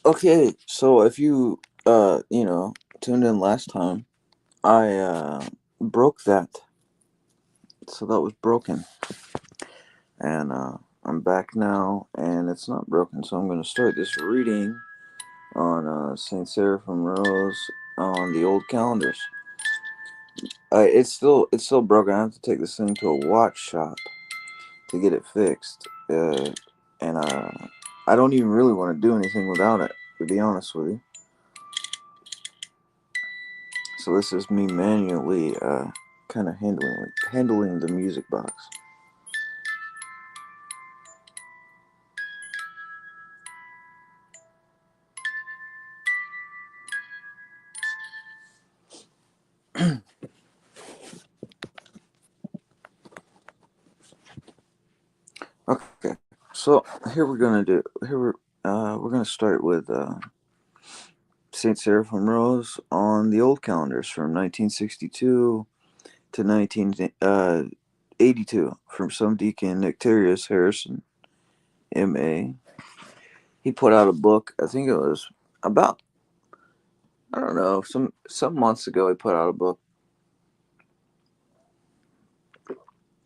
Okay, so if you tuned in last time, I broke that. So that was broken. And I'm back now and it's not broken. So I'm going to start this reading on St. Seraphim Rose on the old calendars. It's still broken. I have to take this thing to a watch shop to get it fixed. And I don't even really want to do anything without it, to be honest with you. So this is me manually kind of handling the music box. Okay, so here we're gonna do here we're gonna start with Saint Seraphim Rose on the old calendars from 1962 to 1982 from some deacon Nectarius Harrison, M.A. He put out a book. I think it was about, I don't know, some months ago. He put out a book,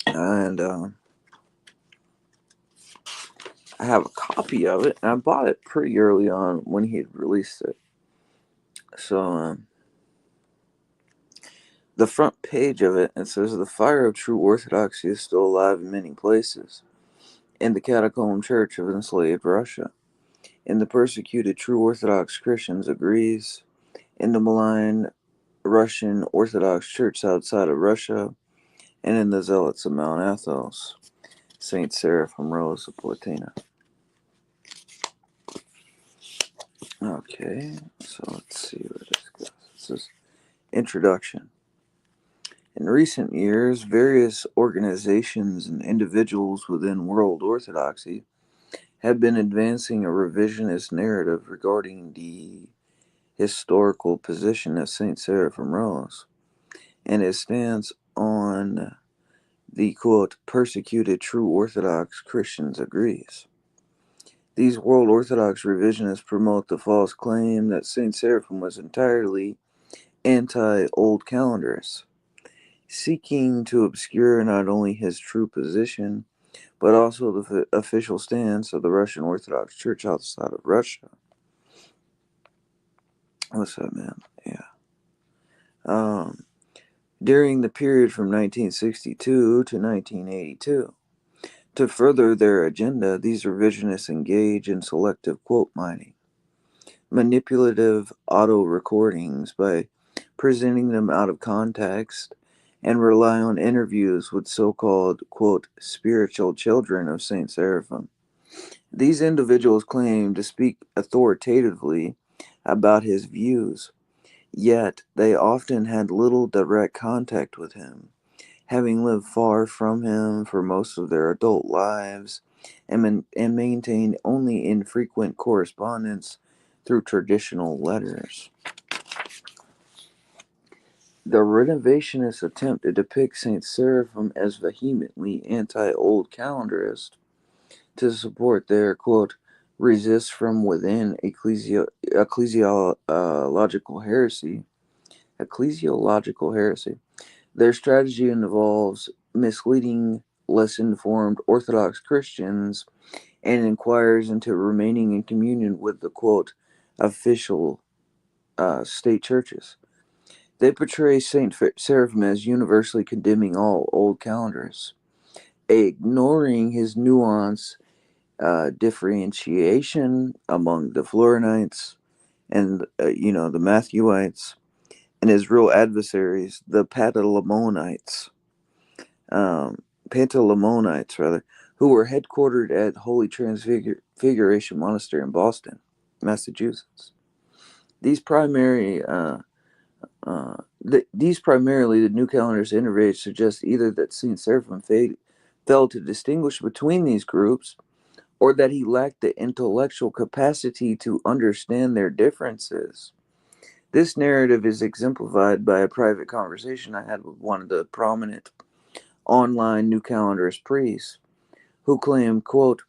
and I have a copy of it, and I bought it pretty early on when he had released it. So the front page of it, it says the fire of true Orthodoxy is still alive in many places. In the Catacomb Church of enslaved Russia, in the persecuted true Orthodox Christians agrees, in the maligned Russian Orthodox Church outside of Russia, and in the Zealots of Mt. Athos, Saint Seraphim Rose of Platina. Okay, so let's see where this goes. This is introduction. In recent years, various organizations and individuals within world Orthodoxy have been advancing a revisionist narrative regarding the historical position of Saint Seraphim Rose and his stance on the quote persecuted true Orthodox Christians agrees. These world Orthodox revisionists promote the false claim that Saint Seraphim was entirely anti Old Calendarist, seeking to obscure not only his true position, but also the official stance of the Russian Orthodox Church outside of Russia. What's up, man? Yeah. Um, During the period from 1962 to 1982, to further their agenda, these revisionists engage in selective quote mining, manipulative auto recordings by presenting them out of context, and rely on interviews with so called, quote, spiritual children of St. Seraphim. These individuals claim to speak authoritatively about his views, yet they often had little direct contact with him, having lived far from him for most of their adult lives and maintained only infrequent correspondence through traditional letters. The Renovationists attempt to depict St. Seraphim as vehemently anti Old Calendarist to support their, quote, resist from within ecclesiological heresy. Ecclesiological heresy. Their strategy involves misleading less informed Orthodox Christians and inquires into remaining in communion with the, quote, official state churches. They portray Saint Seraphim as universally condemning all old calendars, ignoring his nuance differentiation among the Florinites and the Matthewites and his real adversaries, the um, Pantaleimonites rather, who were headquartered at Holy Transfiguration Monastery in Boston, Massachusetts. These primary these primarily the new calendar's innovators suggest either that Saint Seraphim failed to distinguish between these groups, or that he lacked the intellectual capacity to understand their differences. This narrative is exemplified by a private conversation I had with one of the prominent online New Calendarist priests, who claimed, quote,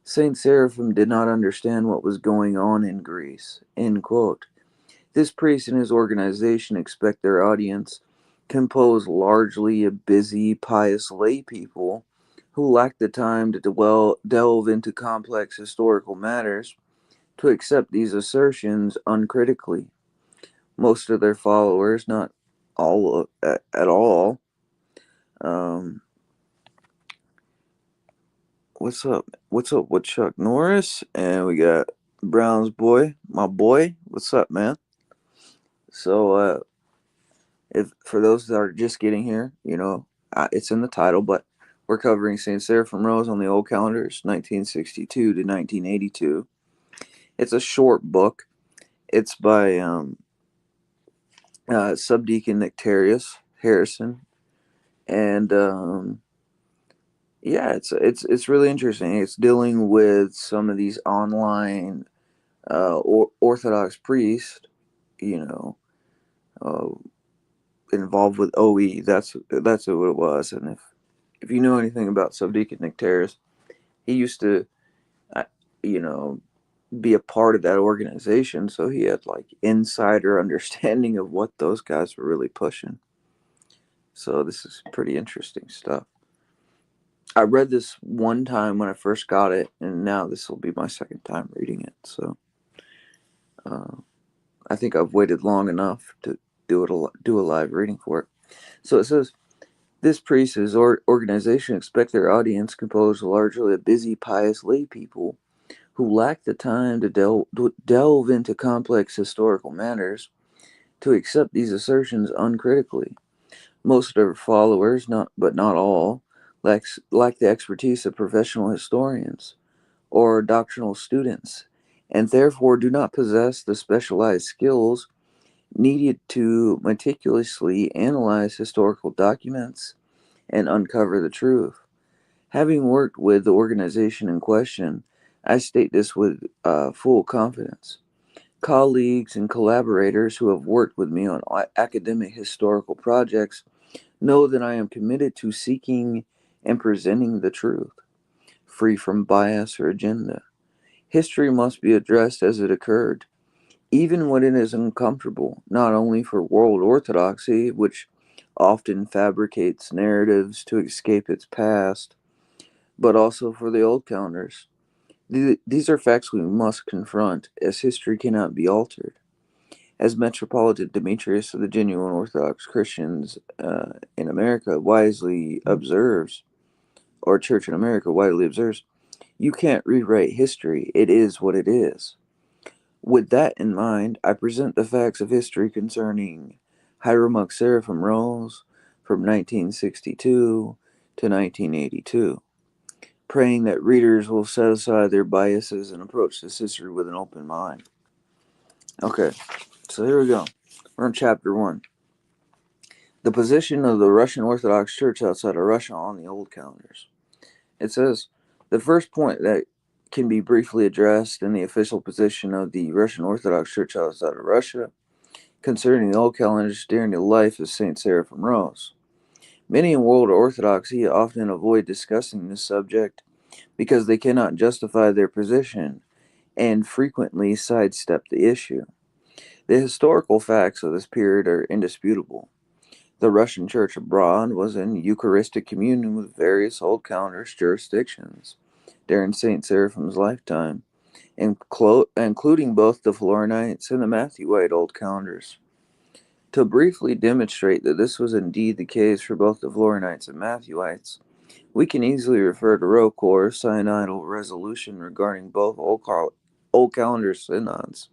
Saint Seraphim did not understand what was going on in Greece. End quote. This priest and his organization expect their audience, composed largely of busy, pious lay people who lack the time to delve into complex historical matters, to accept these assertions uncritically. Most of their followers, not all at all, um, what's up? What's up with Chuck Norris? And we got Brown's boy, my boy. What's up, man? So, if for those that are just getting here, it's in the title, but we're covering Saint Seraphim Rose on the old calendars, 1962 to 1982. It's a short book. It's by Subdeacon Nectarius Harrison, and yeah, it's really interesting. It's dealing with some of these online Orthodox priests, you know, uh, involved with OE. That's what it was. And if you know anything about Subdeacon Nectarius, he used to, uh, you know, be a part of that organization, so he had like insider understanding of what those guys were really pushing. So this is pretty interesting stuff. I read this one time when I first got it, and now this will be my second time reading it. So uh, I think I've waited long enough to do a live reading for it. So it says, this priest's organization expect their audience, composed largely of busy, pious lay people who lack the time to delve into complex historical matters, to accept these assertions uncritically. Most of their followers, not all, lack the expertise of professional historians or doctrinal students, and therefore do not possess the specialized skills needed to meticulously analyze historical documents and uncover the truth. Having worked with the organization in question, I state this with full confidence. Colleagues and collaborators who have worked with me on academic historical projects know that I am committed to seeking and presenting the truth, free from bias or agenda. History must be addressed as it occurred, even when it is uncomfortable, not only for world orthodoxy, which often fabricates narratives to escape its past, but also for the old calendars. These are facts we must confront, as history cannot be altered. As Metropolitan Demetrius of the Genuine Orthodox Christians in America wisely observes, or Church in America widely observes, you can't rewrite history. It is what it is. With that in mind, I present the facts of history concerning Hierarch Seraphim Rose from 1962 to 1982, praying that readers will set aside their biases and approach this history with an open mind. Okay, so here we go. We're in chapter 1. The position of the Russian Orthodox Church outside of Russia on the old calendars. It says, the first point that can be briefly addressed in the official position of the Russian Orthodox Church outside of Russia concerning the old calendars during the life of Saint Seraphim Rose. Many in world Orthodoxy often avoid discussing this subject because they cannot justify their position and frequently sidestep the issue. The historical facts of this period are indisputable. The Russian Church abroad was in Eucharistic communion with various old calendars jurisdictions during Saint Seraphim's lifetime, including both the Florinites and the Matthewite old calendars. To briefly demonstrate that this was indeed the case for both the Florinites and Matthewites, we can easily refer to Rocor's synodal resolution regarding both old calendar synods.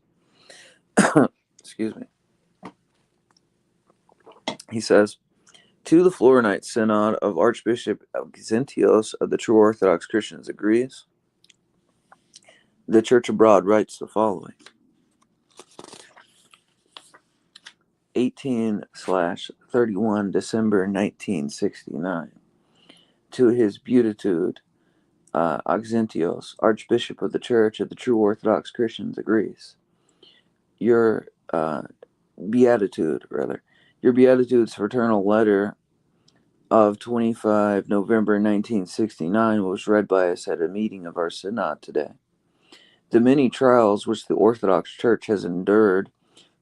Excuse me. He says, to the Florinite Synod of Archbishop Augustinus of the True Orthodox Christians agrees. The Church abroad writes the following. 18/31 December 1969. To his beatitude, Augustinus, Archbishop of the Church of the True Orthodox Christians agrees. Your beatitude's fraternal letter of 25 November 1969 was read by us at a meeting of our synod today. The many trials which the Orthodox Church has endured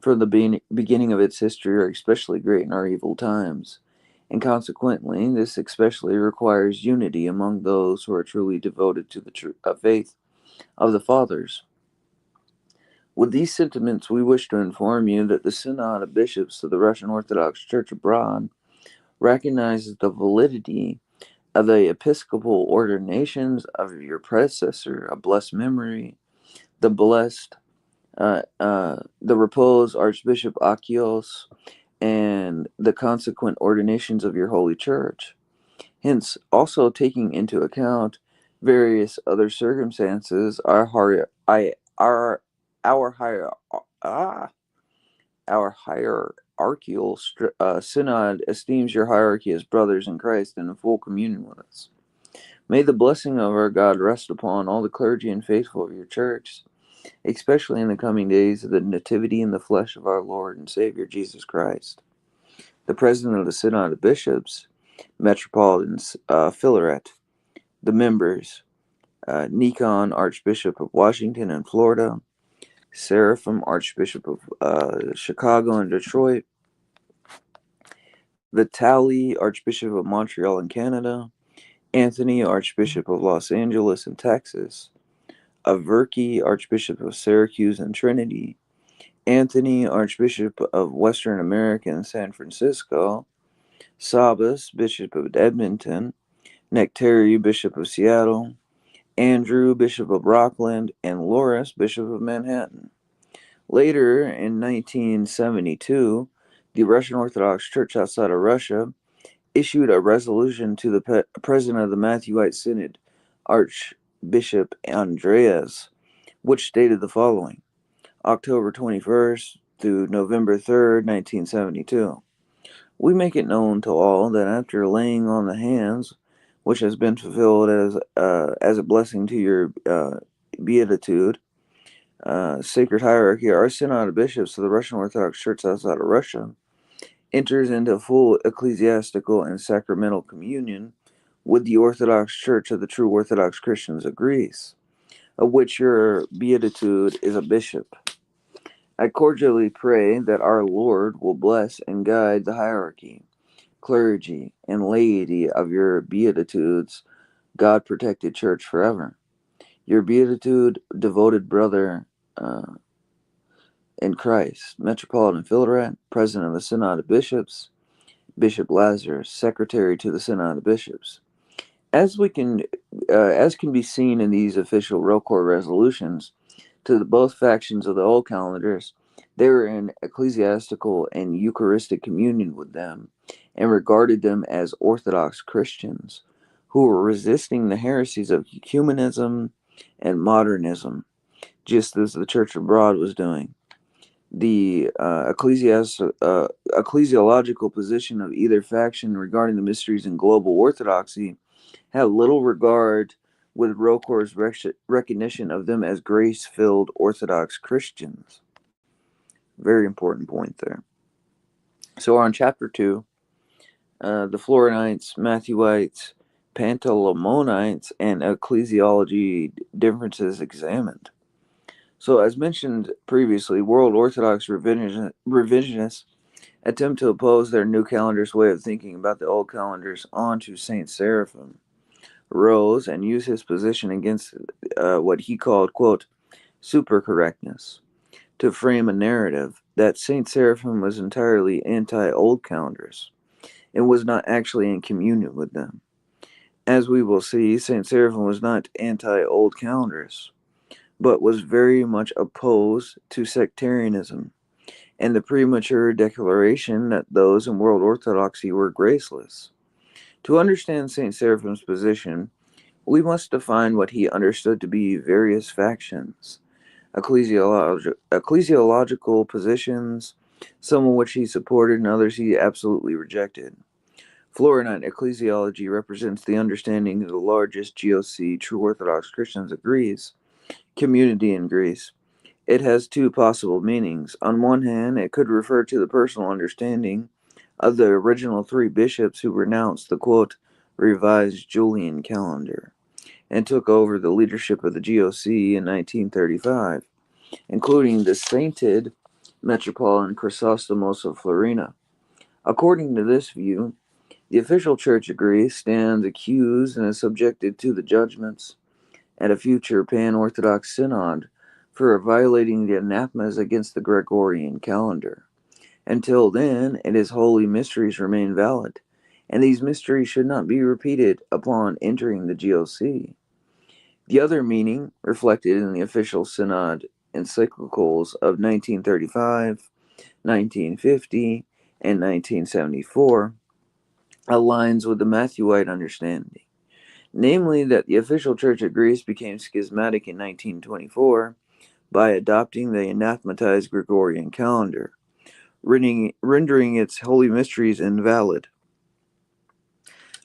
from the beginning of its history are especially great in our evil times, and consequently, this especially requires unity among those who are truly devoted to the faith of the Fathers. With these sentiments, we wish to inform you that the Synod of Bishops of the Russian Orthodox Church abroad recognizes the validity of the episcopal ordinations of your predecessor, of blessed memory, the blessed, the repose Archbishop Achios, and the consequent ordinations of your holy church. Hence, also taking into account various other circumstances, our higher, ah, our hierarchical synod esteems your hierarchy as brothers in Christ and in full communion with us. May the blessing of our God rest upon all the clergy and faithful of your church, especially in the coming days of the nativity in the flesh of our Lord and Savior Jesus Christ. The President of the Synod of Bishops, Metropolitan Philaret, the members, Nikon, Archbishop of Washington and Florida, Seraphim, Archbishop of Chicago and Detroit, Vitaly, Archbishop of Montreal and Canada, Anthony, Archbishop of Los Angeles and Texas, Averki, Archbishop of Syracuse and Trinity, Anthony, Archbishop of Western America and San Francisco, Sabas, Bishop of Edmonton, Nectari, Bishop of Seattle, Andrew, Bishop of Rockland, and Loris, Bishop of Manhattan. Later, in 1972, the Russian Orthodox Church outside of Russia issued a resolution to the president of the Matthewite Synod, Archbishop Andreas, which stated the following: October 21st through November 3rd, 1972. We make it known to all that after laying on the hands, which has been fulfilled as a blessing to your beatitude, sacred hierarchy, our Synod of Bishops of the Russian Orthodox Church outside of Russia enters into full ecclesiastical and sacramental communion with the Orthodox Church of the true Orthodox Christians of Greece, of which your beatitude is a bishop. I cordially pray that our Lord will bless and guide the hierarchy, clergy, and laity of your beatitudes, God-protected church forever. Your beatitude, devoted brother in Christ, Metropolitan Philaret, President of the Synod of Bishops, Bishop Lazarus, Secretary to the Synod of Bishops. As can be seen in these official roll call resolutions, to the both factions of the old Calendarist, they were in ecclesiastical and Eucharistic communion with them, and regarded them as Orthodox Christians, who were resisting the heresies of humanism and modernism, just as the Church abroad was doing. The ecclesiological position of either faction regarding the mysteries in global orthodoxy had little regard with Rocor's recognition of them as grace-filled Orthodox Christians. Very important point there. So on chapter 2, the Florinites, Matthewites, Pantaleimonites, and ecclesiology differences examined. So as mentioned previously, World Orthodox revisionists attempt to oppose their new calendar's way of thinking about the old calendars onto Saint Seraphim Rose and use his position against what he called, quote, supercorrectness, to frame a narrative that Saint Seraphim was entirely anti-old calendars and was not actually in communion with them. As we will see, Saint Seraphim was not anti-old calendars, but was very much opposed to sectarianism and the premature declaration that those in world orthodoxy were graceless. To understand Saint Seraphim's position, we must define what he understood to be various factions, ecclesiological positions, some of which he supported and others he absolutely rejected. Florinite ecclesiology represents the understanding of the largest GOC, true Orthodox Christians of Greece, community in Greece. It has two possible meanings. On one hand, it could refer to the personal understanding of the original three bishops who renounced the quote, revised Julian calendar and took over the leadership of the GOC in 1935, including the sainted Metropolitan Chrysostomos of Florina. According to this view, the official Church of Greece stands accused and is subjected to the judgments at a future pan-Orthodox synod for violating the anathemas against the Gregorian calendar. Until then, its holy mysteries remain valid, and these mysteries should not be repeated upon entering the GOC. The other meaning, reflected in the official synod encyclicals of 1935, 1950, and 1974, aligns with the Matthewite understanding, namely that the official Church of Greece became schismatic in 1924 by adopting the anathematized Gregorian calendar, rendering its holy mysteries invalid.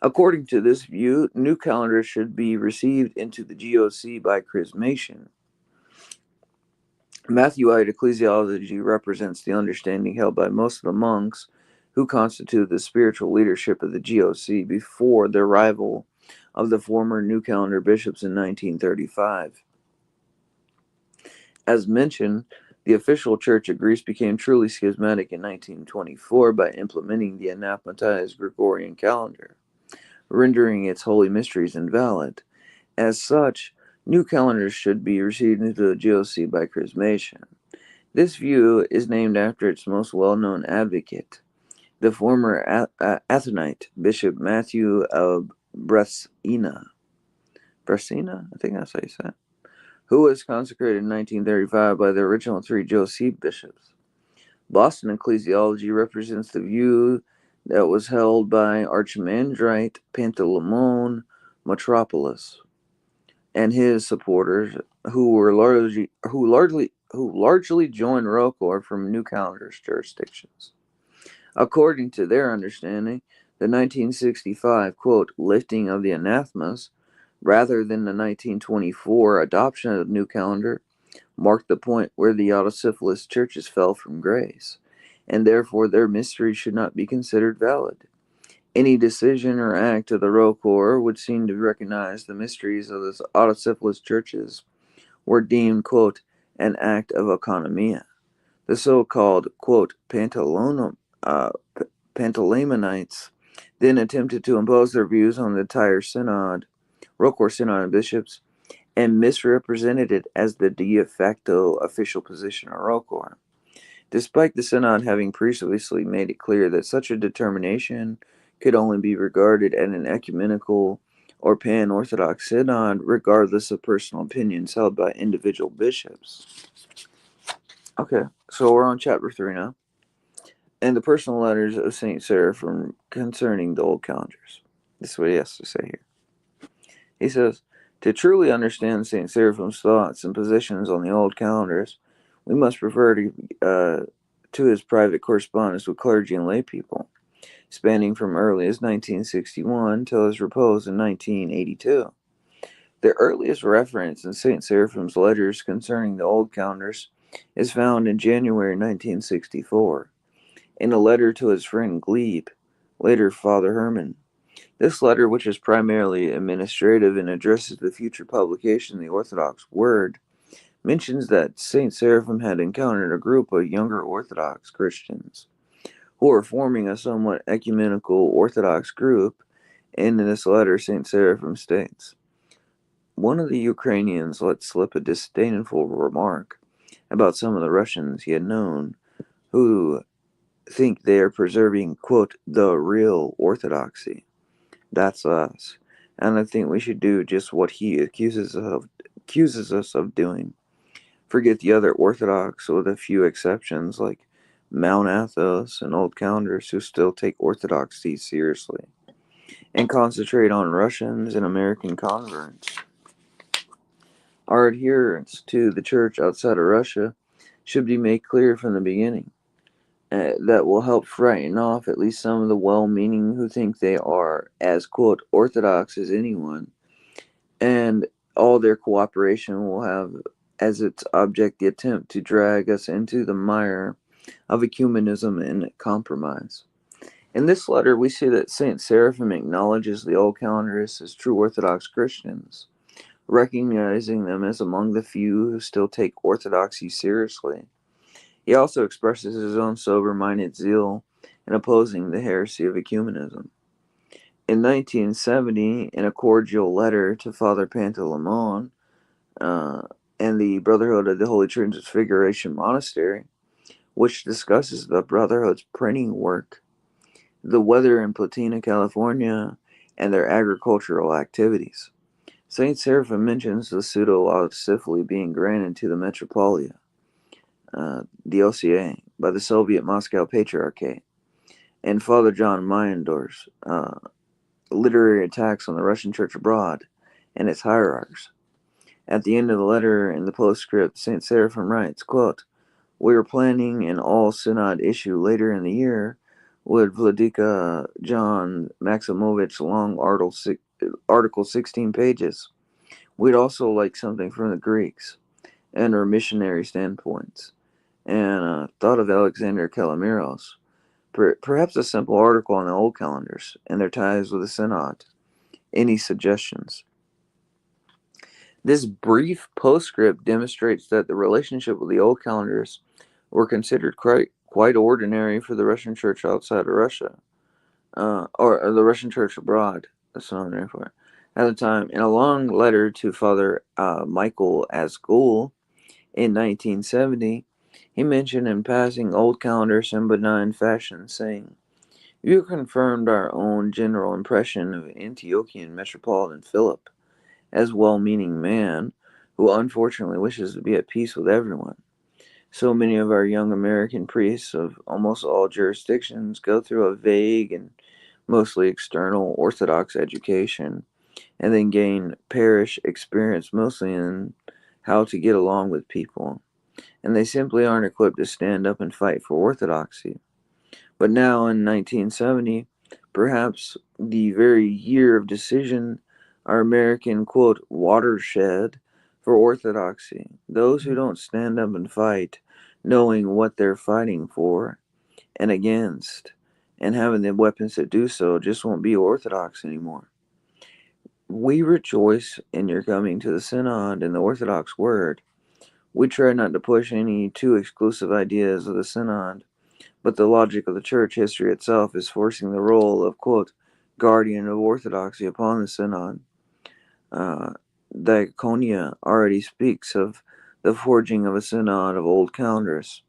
According to this view, new calendars should be received into the GOC by chrismation. Matthewite ecclesiology represents the understanding held by most of the monks who constituted the spiritual leadership of the GOC before the arrival of the former New Calendar bishops in 1935. As mentioned, the official Church of Greece became truly schismatic in 1924 by implementing the anathematized Gregorian calendar, rendering its holy mysteries invalid. As such, new calendars should be received into the GOC by chrismation. This view is named after its most well-known advocate, the former Athonite Bishop Matthew of Brescina. Brescina? I think that's how you say it. Who was consecrated in 1935 by the original three GOC bishops. Boston ecclesiology represents the view that was held by Archimandrite Panteleimon Metropolis and his supporters, who largely joined ROCOR from New Calendar's jurisdictions. According to their understanding, the 1965, quote, lifting of the anathemas, rather than the 1924 adoption of the New Calendar, marked the point where the autocephalous churches fell from grace, and therefore their mystery should not be considered valid. Any decision or act of the ROCOR would seem to recognize the mysteries of the autocephalous churches were deemed, quote, an act of economia. The so-called, quote, Panteleimonites then attempted to impose their views on the entire synod, ROCOR synod and bishops, and misrepresented it as the de facto official position of ROCOR. Despite the synod having previously made it clear that such a determination could only be regarded as an ecumenical or pan-Orthodox synod, regardless of personal opinions held by individual bishops. Okay, so we're on chapter 3 now. And the personal letters of St. Seraphim concerning the old calendars. This is what he has to say here. He says, to truly understand St. Seraphim's thoughts and positions on the old calendars, we must refer to his private correspondence with clergy and lay people, spanning from early as 1961 till his repose in 1982. The earliest reference in St. Seraphim's letters concerning the old calendars is found in January 1964, in a letter to his friend Glebe, later Father Herman. This letter, which is primarily administrative and addresses the future publication of the Orthodox Word, mentions that St. Seraphim had encountered a group of younger Orthodox Christians who were forming a somewhat ecumenical Orthodox group, and in this letter St. Seraphim states, one of the Ukrainians let slip a disdainful remark about some of the Russians he had known who think they are preserving, quote, the real Orthodoxy. That's us. And I think we should do just what he accuses us of doing. Forget the other Orthodox, with a few exceptions like Mount Athos and old calendars who still take Orthodoxy seriously, and concentrate on Russians and American converts. Our adherence to the church outside of Russia should be made clear from the beginning. That will help frighten off at least some of the well-meaning who think they are as, quote, Orthodox as anyone, and all their cooperation will have as its object the attempt to drag us into the mire of ecumenism and compromise. In this letter, we see that Saint Seraphim acknowledges the old calendarists as true Orthodox Christians, recognizing them as among the few who still take Orthodoxy seriously. He also expresses his own sober-minded zeal in opposing the heresy of ecumenism. In 1970, in a cordial letter to Father Pantaleimon uh, and the Brotherhood of the Holy Transfiguration Monastery, which discusses the Brotherhood's printing work, the weather in Platina, California, and their agricultural activities, Saint Seraphim mentions the pseudo-autocephaly being granted to the Metropolia, the OCA, by the Soviet Moscow Patriarchate, and Father John Meyendorf's literary attacks on the Russian Church abroad and its hierarchs. At the end of the letter, in the postscript, St. Seraphim writes, quote, "We are planning an all-synod issue later in the year with Vladika John Maximovich long article 16 pages. We'd also like something from the Greeks and our missionary standpoints, and thought of Alexander Kalamiros, perhaps a simple article on the old calendars and their ties with the Synod. Any suggestions?" This brief postscript demonstrates that the relationship with the old calendars were considered quite ordinary for the Russian Church outside of Russia, or the Russian Church abroad. That's what I'm there for. At the time, in a long letter to Father Michael Asgoul in 1970, he mentioned in passing old calendars in benign fashion, saying, "You confirmed our own general impression of Antiochian Metropolitan Philip as well-meaning man who unfortunately wishes to be at peace with everyone. So many of our young American priests of almost all jurisdictions go through a vague and mostly external Orthodox education and then gain parish experience mostly in how to get along with people, and they simply aren't equipped to stand up and fight for Orthodoxy. But now in 1970, perhaps the very year of decision, our American, quote, watershed for Orthodoxy, those who don't stand up and fight, knowing what they're fighting for and against, and having the weapons to do so, just won't be Orthodox anymore. We rejoice in your coming to the Synod and the Orthodox Word. We try not to push any too exclusive ideas of the Synod, but the logic of the church history itself is forcing the role of, quote, guardian of orthodoxy upon the synod. Diaconia already speaks of the forging of a synod of old calendars,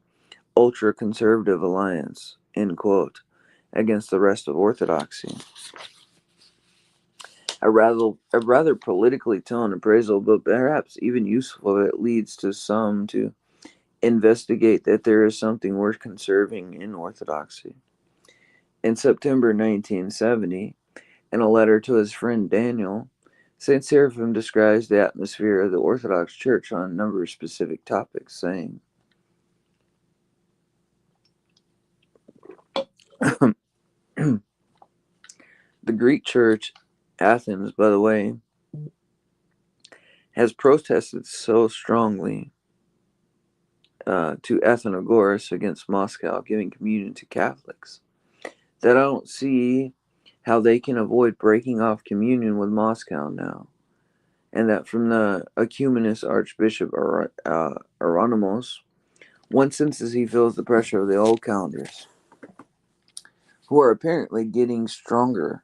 ultra-conservative alliance, end quote, against the rest of orthodoxy. A rather politically toned appraisal, but perhaps even useful if it leads to some to investigate that there is something worth conserving in orthodoxy. In September 1970, in a letter to his friend Daniel, St. Seraphim describes the atmosphere of the Orthodox Church on a number of specific topics, saying, "The Greek Church, Athens, by the way, has protested so strongly to Athenagoras against Moscow giving communion to Catholics that I don't see how they can avoid breaking off communion with Moscow now, and that from the ecumenist Archbishop Hieronymus, one senses he feels the pressure of the old calendars, who are apparently getting stronger.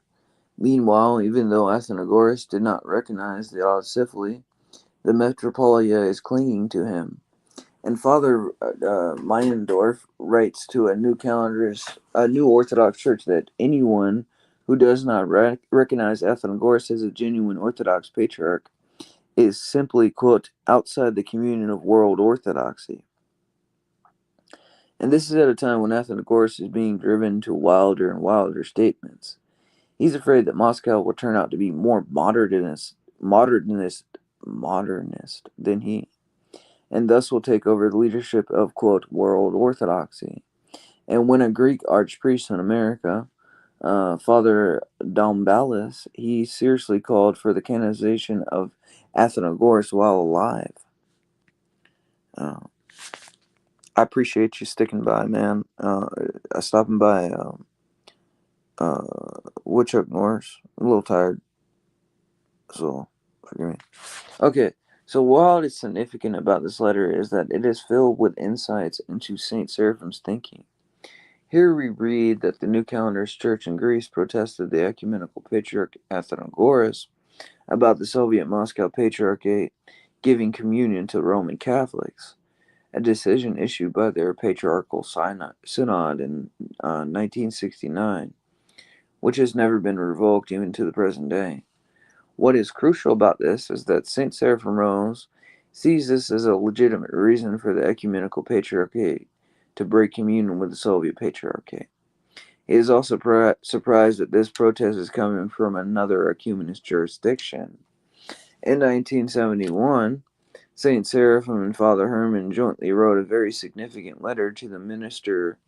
Meanwhile, even though Athenagoras did not recognize the autocephaly, the Metropolia is clinging to him." And Father Meinendorf writes to a new Orthodox Church, that anyone who does not recognize Athenagoras as a genuine Orthodox patriarch is simply, quote, outside the communion of world orthodoxy. And this is at a time when Athenagoras is being driven to wilder and wilder statements. He's afraid that Moscow will turn out to be more modernist than he, and thus will take over the leadership of, quote, world orthodoxy. And when a Greek archpriest in America, Father Dombalis, he seriously called for the canonization of Athenagoras while alive. Uh, I appreciate you sticking by, man. Stopping by. Woodchuck Norris. I'm a little tired, so forgive me. Okay, so what is significant about this letter is that it is filled with insights into Saint Seraphim's thinking. Here we read that the new Calendarist Church in Greece protested the ecumenical patriarch Athenagoras about the Soviet Moscow Patriarchate giving communion to Roman Catholics, a decision issued by their patriarchal synod in 1969, which has never been revoked even to the present day. What is crucial about this is that St. Seraphim Rose sees this as a legitimate reason for the ecumenical patriarchate to break communion with the Soviet Patriarchate. He is also surprised that this protest is coming from another ecumenist jurisdiction. In 1971, St. Seraphim and Father Herman jointly wrote a very significant letter to the Minister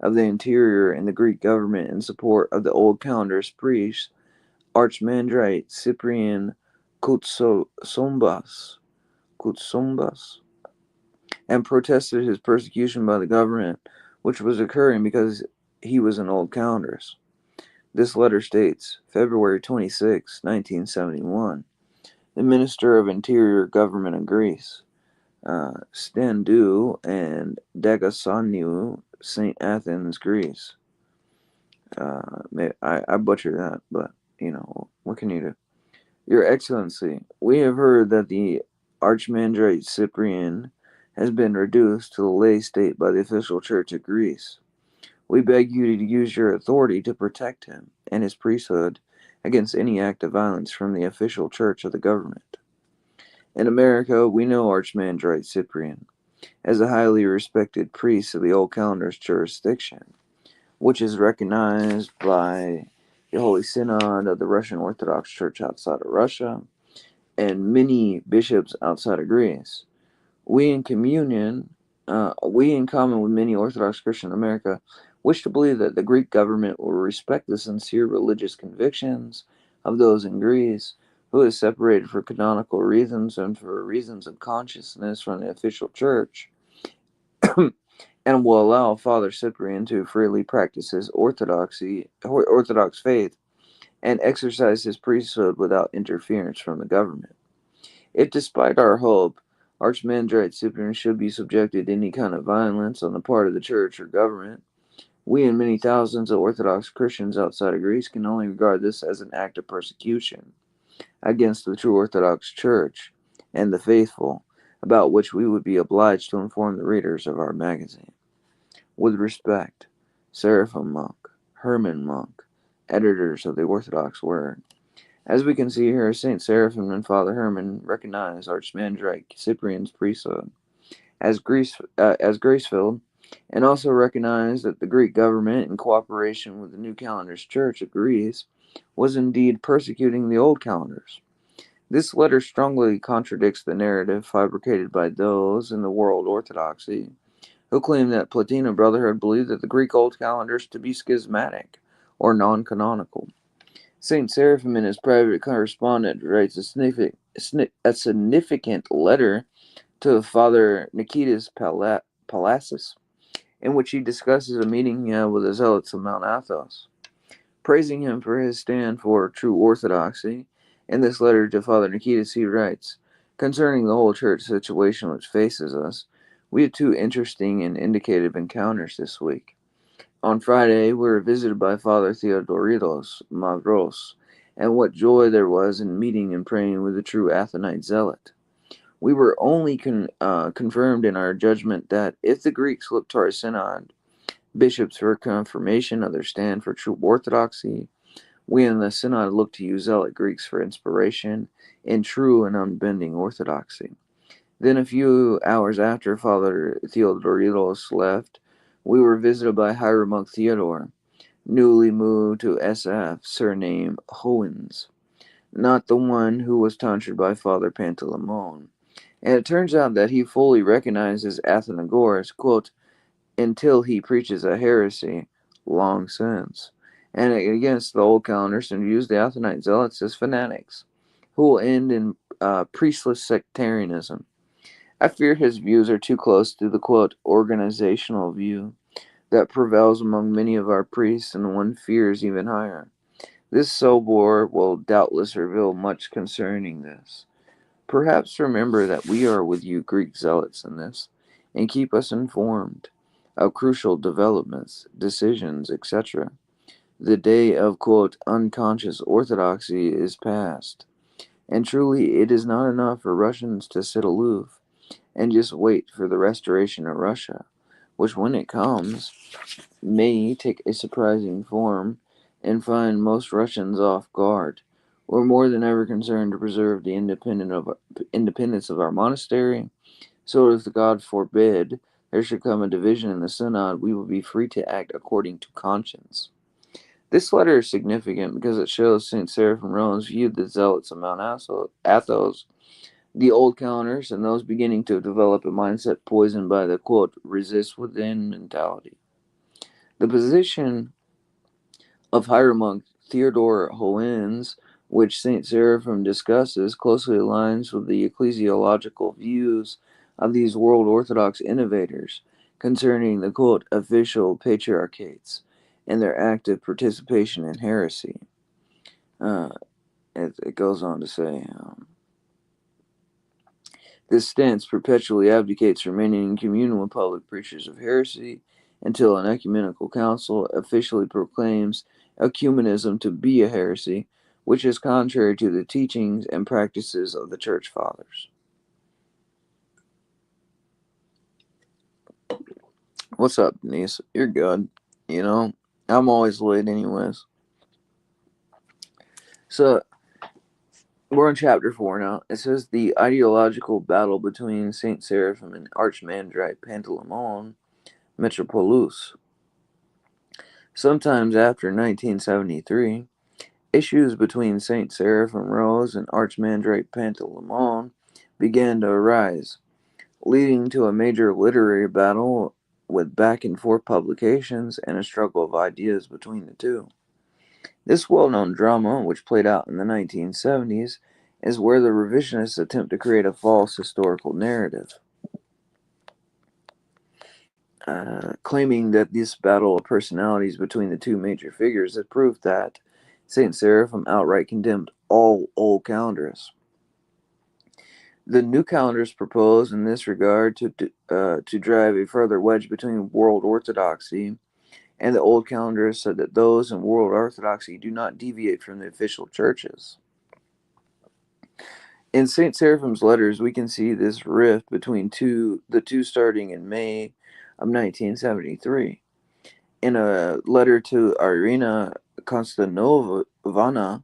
of the Interior in the Greek government in support of the old Calendarist priest, Archimandrite Cyprian Koutsombas, and protested his persecution by the government, which was occurring because he was an old Calendarist. This letter states, February 26, 1971, the Minister of Interior Government of Greece, Standou and Dagasaniou, St. Athens, Greece. I butchered that, but, what can you do? Your Excellency, we have heard that the Archimandrite Cyprian has been reduced to the lay state by the official Church of Greece. We beg you to use your authority to protect him and his priesthood against any act of violence from the official church of the government. In America, we know Archimandrite Cyprian as a highly respected priest of the Old Calendarist jurisdiction, which is recognized by the Holy Synod of the Russian Orthodox Church outside of Russia and many bishops outside of Greece. We in common with many Orthodox Christians in America, wish to believe that the Greek government will respect the sincere religious convictions of those in Greece who is separated for canonical reasons and for reasons of consciousness from the official church, and will allow Father Cyprian to freely practice his Orthodox faith and exercise his priesthood without interference from the government. If, despite our hope, Archimandrite Cyprian should be subjected to any kind of violence on the part of the church or government, we and many thousands of Orthodox Christians outside of Greece can only regard this as an act of persecution against the true Orthodox Church and the faithful, about which we would be obliged to inform the readers of our magazine. With respect, Seraphim Monk, Herman Monk, editors of the Orthodox Word. As we can see here, St. Seraphim and Father Herman recognize Archimandrite Cyprian's priesthood as grace-filled, and also recognize that the Greek government, in cooperation with the New Calendarist Church of Greece, was indeed persecuting the old calendars. This letter strongly contradicts the narrative fabricated by those in the world Orthodoxy who claim that Platina Brotherhood believed that the Greek Old Calendars to be schismatic or non-canonical. St. Seraphim, in his private correspondence, writes a significant letter to Father Nikitas Palasis, in which he discusses a meeting he had with the Zealots of Mt. Athos. Praising him for his stand for true orthodoxy, in this letter to Father Nikitas he writes, concerning the whole church situation which faces us, we had two interesting and indicative encounters this week. On Friday, we were visited by Father Theodoritos Mavros, and what joy there was in meeting and praying with the true Athonite zealot. We were only confirmed in our judgment that if the Greeks looked to our synod, bishops for confirmation of their stand for true orthodoxy, we in the synod look to you zealot Greeks for inspiration in true and unbending orthodoxy. Then a few hours after Father Theodoritos left, we were visited by Hieromonk Theodore, newly moved to SF, surname Hoens, not the one who was tonsured by Father Pantelimon. And it turns out that he fully recognizes Athenagoras, quote, until he preaches a heresy, long since, and against the old calendars, and views the Athonite zealots as fanatics, who will end in priestless sectarianism. I fear his views are too close to the, quote, organizational view, that prevails among many of our priests, and one fears even higher. This Sobor will doubtless reveal much concerning this. Perhaps remember that we are with you Greek zealots in this, and keep us informed of crucial developments, decisions, etc. The day of, quote, unconscious orthodoxy is past, and truly it is not enough for Russians to sit aloof and just wait for the restoration of Russia, which when it comes may take a surprising form and find most Russians off guard. We're more than ever concerned to preserve the independence of our monastery, so if God forbid there should come a division in the synod, we will be free to act according to conscience. This letter is significant because it shows St. Seraphim Rose viewed the Zealots of Mount Athos, the old counters, and those beginning to develop a mindset poisoned by the, quote, resist within mentality. The position of hieromonk Theodore Hoens, which St. Seraphim discusses, closely aligns with the ecclesiological views of these world Orthodox innovators concerning the, quote, official patriarchates and their active participation in heresy. Uh, it goes on to say, this stance perpetually abdicates remaining in communion with public preachers of heresy until an ecumenical council officially proclaims ecumenism to be a heresy, which is contrary to the teachings and practices of the Church Fathers. What's up, Denise? You're good. You know, I'm always late anyways. So, we're in chapter 4 now. It says the ideological battle between St. Seraphim and Archimandrite Panteleimon Metropoulos. Sometimes after 1973, issues between St. Seraphim Rose and Archimandrite Panteleimon began to arise, leading to a major literary battle with back-and-forth publications and a struggle of ideas between the two. This well-known drama, which played out in the 1970s, is where the revisionists attempt to create a false historical narrative, claiming that this battle of personalities between the two major figures is proof that St. Seraphim outright condemned all old calendarists. The new calendarists propose in this regard to drive a further wedge between world orthodoxy, and the old calendarists said that those in world orthodoxy do not deviate from the official churches. In St. Seraphim's letters, we can see this rift between the two starting in May of 1973. In a letter to Irina Konstantinovna,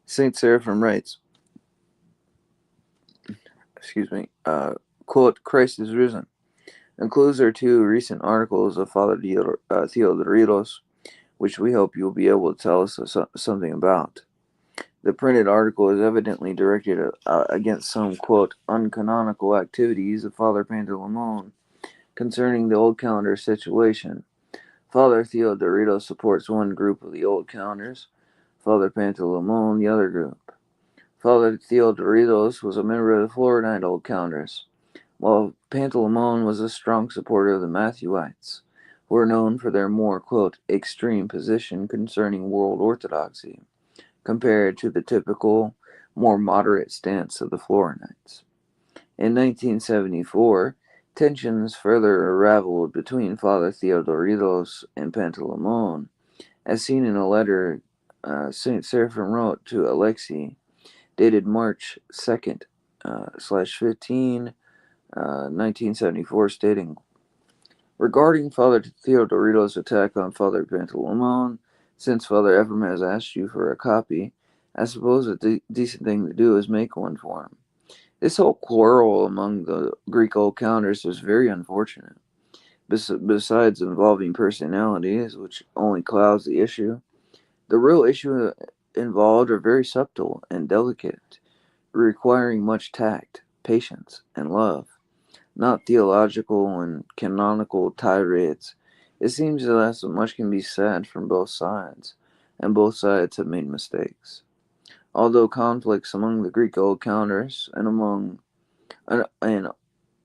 St. Seraphim writes, quote, Christ is risen. Includes our two recent articles of Father Theodoritos, which we hope you'll be able to tell us something about. The printed article is evidently directed against some, quote, uncanonical activities of Father Panteleimon concerning the old calendar situation. Father Theodoritos supports one group of the old calendars, Father Panteleimon the other group. Father Theodoritos was a member of the Floridine old calendars, while Panteleimon was a strong supporter of the Matthewites, who were known for their more, quote, extreme position concerning world orthodoxy, compared to the typical, more moderate stance of the Florinites. In 1974, tensions further unraveled between Father Theodoritos and Panteleimon, as seen in a letter St. Seraphim wrote to Alexei, dated March 2nd, /15, 1974, stating, regarding Father Theodoritos' attack on Father Panteleimon, since Father Ephraim has asked you for a copy, I suppose a decent thing to do is make one for him. This whole quarrel among the Greek old calendars was very unfortunate. Besides involving personalities, which only clouds the issue, the real issue involved are very subtle and delicate, requiring much tact, patience, and love, not theological and canonical tirades. It seems that much can be said from both sides, and both sides have made mistakes. Although conflicts among the Greek old calendars and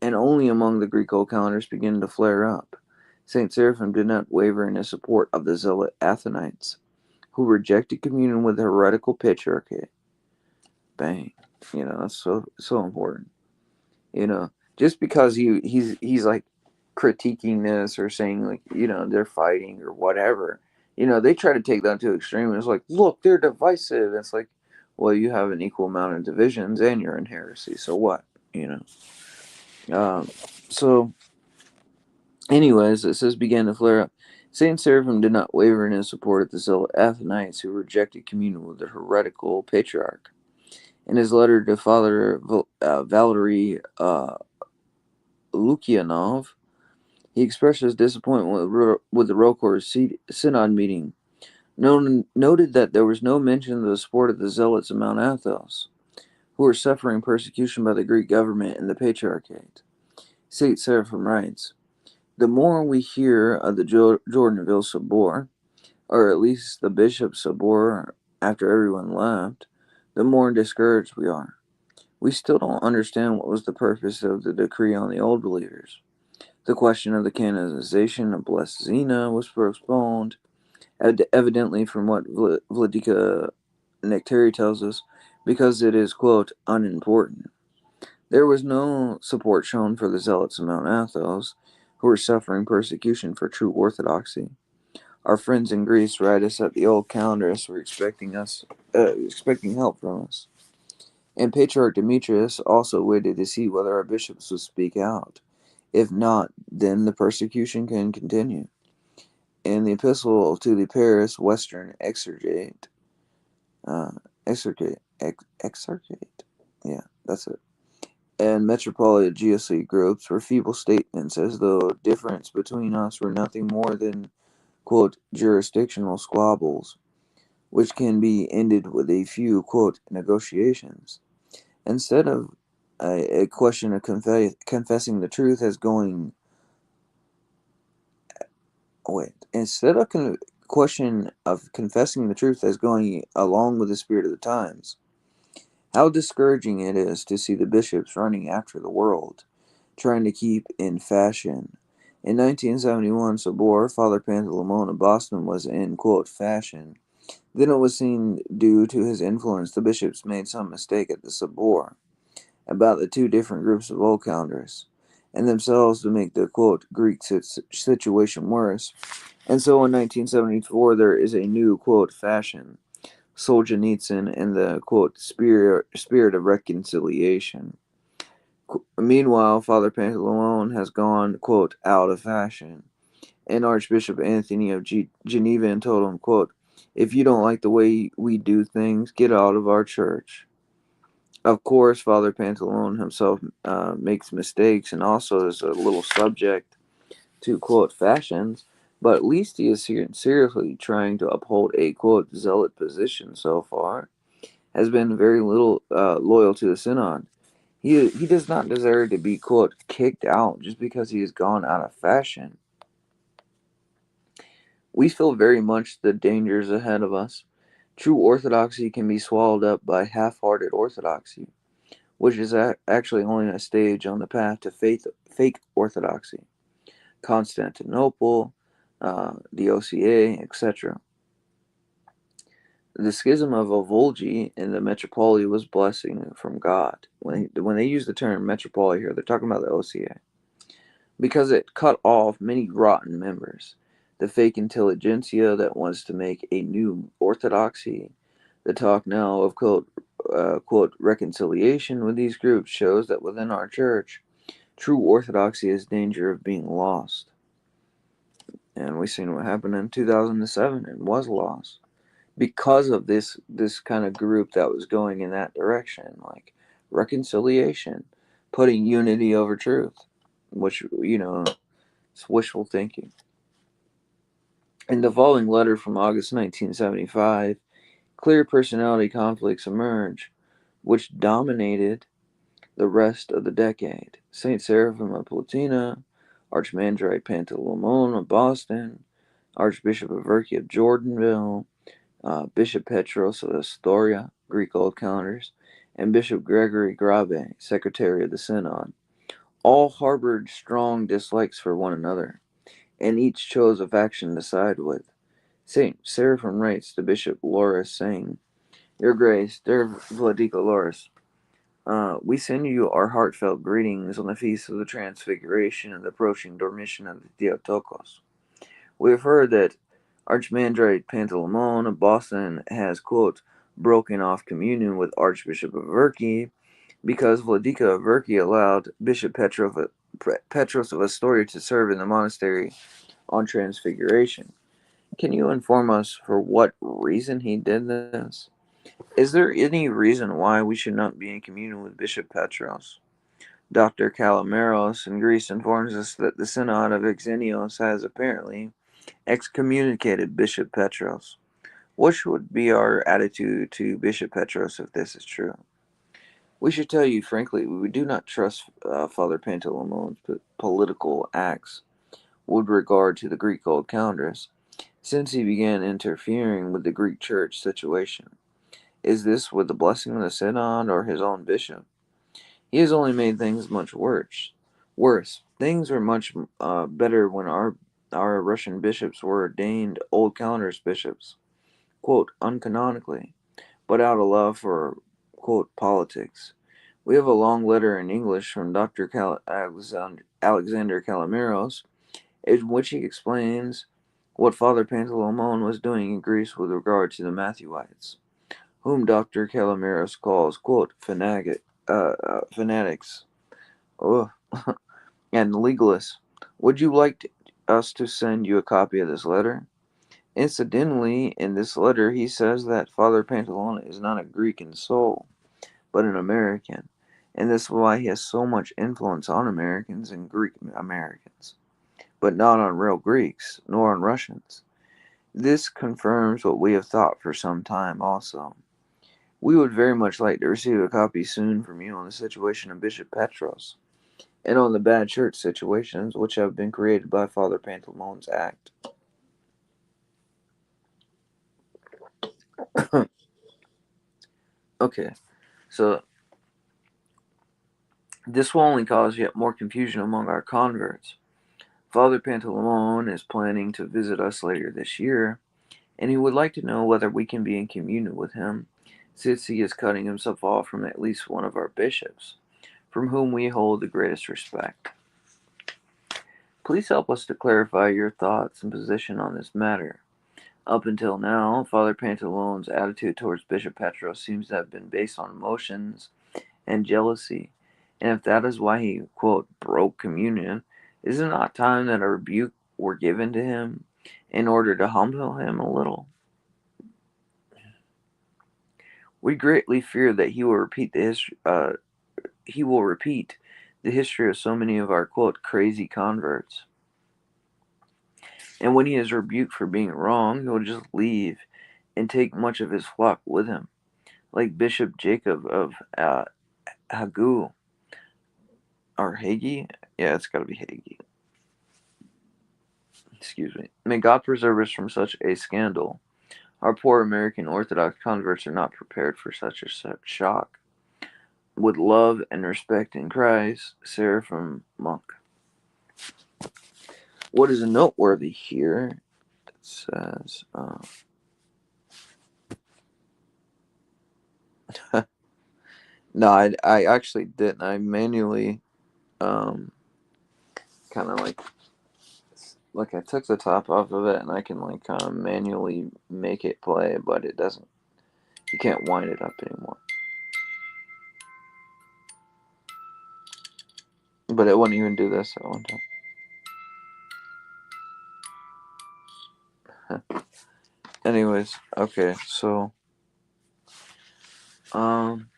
only among the Greek old calendars begin to flare up, St. Seraphim did not waver in his support of the zealot Athenites, who rejected communion with the heretical patriarchate. Bang. That's so important. Just because he's like critiquing this or saying like, they're fighting or whatever, they try to take that to extreme. It's like, look, they're divisive. It's like, well, you have an equal amount of divisions and you're in heresy. So what? You know. So anyways, it says began to flare up. Saint Seraphim did not waver in his support of the zealot Athenites who rejected communion with the heretical patriarch. In his letter to Father Valery Lukyanov, he expressed his disappointment with the Rokor Synod meeting, noted that there was no mention of the support of the Zealots of Mount Athos, who were suffering persecution by the Greek government and the Patriarchate. St. Seraphim writes, "The more we hear of the Jordanville Sabor, or at least the Bishop's Sabor after everyone left, the more discouraged we are. We still don't understand what was the purpose of the decree on the old believers. The question of the canonization of Blessed Zena was postponed, evidently from what Vladika Nectari tells us, because it is, quote, unimportant. There was no support shown for the Zealots of Mount Athos, who were suffering persecution for true orthodoxy. Our friends in Greece write us that the old Calendarists were expecting help from us. And Patriarch Demetrius also waited to see whether our bishops would speak out. If not, then the persecution can continue." In the epistle to the Paris Western Exarchate, uh, Exarchate, yeah, that's it, and Metropolitan GOC groups were feeble statements as though difference between us were nothing more than, quote, jurisdictional squabbles, which can be ended with a few, quote, negotiations. Instead of a question of confessing the truth as going, instead of question of confessing the truth as going along with the spirit of the times, how discouraging it is to see the bishops running after the world, trying to keep in fashion. In 1971, Sabor, Father Pantaleimon of Boston was in, quote, fashion. Then it was seen, due to his influence, the bishops made some mistake at the Sabor about the two different groups of old calendarists, and themselves to make the, quote, Greek situation worse. And so in 1974, there is a new, quote, fashion, Solzhenitsyn and the, quote, spirit of reconciliation. Meanwhile, Father Pantaleon has gone, quote, out of fashion. And Archbishop Anthony of Geneva told him, quote, if you don't like the way we do things, get out of our church. Of course, Father Pantaleon himself makes mistakes and also is a little subject to, quote, fashions, but at least he is seriously trying to uphold a, quote, zealot position so far, has been very little loyal to the synod. He does not deserve to be, quote, kicked out just because he has gone out of fashion. We feel very much the dangers ahead of us. True orthodoxy can be swallowed up by half-hearted orthodoxy, which is actually only a stage on the path to fake orthodoxy. Constantinople, the OCA, etc. The schism of Ovolgi in the Metropoly was blessing from God. When they use the term Metropoly here, they're talking about the OCA. Because it cut off many rotten members. The fake intelligentsia that wants to make a new orthodoxy. The talk now of, quote, reconciliation with these groups shows that within our church, true orthodoxy is in danger of being lost. And we've seen what happened in 2007 and was lost because of this kind of group that was going in that direction, like reconciliation, putting unity over truth, which, it's wishful thinking. In the following letter from August 1975, clear personality conflicts emerge, which dominated the rest of the decade. St. Seraphim of Platina, Archimandrite Pantaleimon of Boston, Archbishop Averki of Jordanville, Bishop Petros of Astoria, Greek Old Calendars, and Bishop Gregory Grabe, Secretary of the Synod, all harbored strong dislikes for one another. and each chose a faction to side with. Saint Seraphim writes to Bishop Loris, saying, Your Grace, dear Vladika Loris, we send you our heartfelt greetings on the feast of the Transfiguration and the approaching Dormition of the Theotokos. We have heard that Archimandrite Panteleimon of Boston has, quote, broken off communion with Archbishop of Verki because Vladika of Verki allowed Bishop Petros of Astoria to serve in the monastery on Transfiguration. Can you inform us for what reason he did this? Is there any reason why we should not be in communion with Bishop Petros? Dr. Calameros in Greece informs us that the Synod of Xenios has apparently excommunicated Bishop Petros. What should be our attitude to Bishop Petros if this is true? We should tell you frankly, we do not trust Father Panteleimon's political acts with regard to the Greek Old Calendarist, since he began interfering with the Greek Church situation. Is this with the blessing of the Synod or his own bishop? He has only made things much worse. Things were much better when our Russian bishops were ordained Old Calendarist bishops, quote, uncanonically, but out of love for, quote, politics. We have a long letter in English from Dr. Alexander Calameros, in which he explains what Father Panteleimon was doing in Greece with regard to the Matthewites, whom Dr. Calameros calls, quote, fanatics, oh, and legalists. Would you like us to send you a copy of this letter? Incidentally, in this letter, he says that Father Pantaleon is not a Greek in soul, but an American, and this is why he has so much influence on Americans and Greek Americans, but not on real Greeks, nor on Russians. This confirms what we have thought for some time also. We would very much like to receive a copy soon from you on the situation of Bishop Petros, and on the bad church situations which have been created by Father Pantaleon's act. Okay, so this will only cause yet more confusion among our converts. Father Pantaleon is planning to visit us later this year, and he would like to know whether we can be in communion with him, since he is cutting himself off from at least one of our bishops, from whom we hold the greatest respect. Please help us to clarify your thoughts and position on this matter. Up until now, Father Pantaleon's attitude towards Bishop Petros seems to have been based on emotions and jealousy, and if that is why he, quote, broke communion, is it not time that a rebuke were given to him in order to humble him a little? We greatly fear that he will repeat the history of so many of our, quote, crazy converts. And when he is rebuked for being wrong, he will just leave and take much of his flock with him, like Bishop Jacob of Hagu, or Hagi? Yeah, it's gotta be Hagi. Excuse me. May God preserve us from such a scandal. Our poor American Orthodox converts are not prepared for such a shock. With love and respect in Christ, Seraphim Monk. What is noteworthy here, it says, no, I actually didn't. I manually, kind of like I took the top off of it and I can like kind of manually make it play, but it doesn't. You can't wind it up anymore. But it wouldn't even do this at one time. Anyways, okay, so um,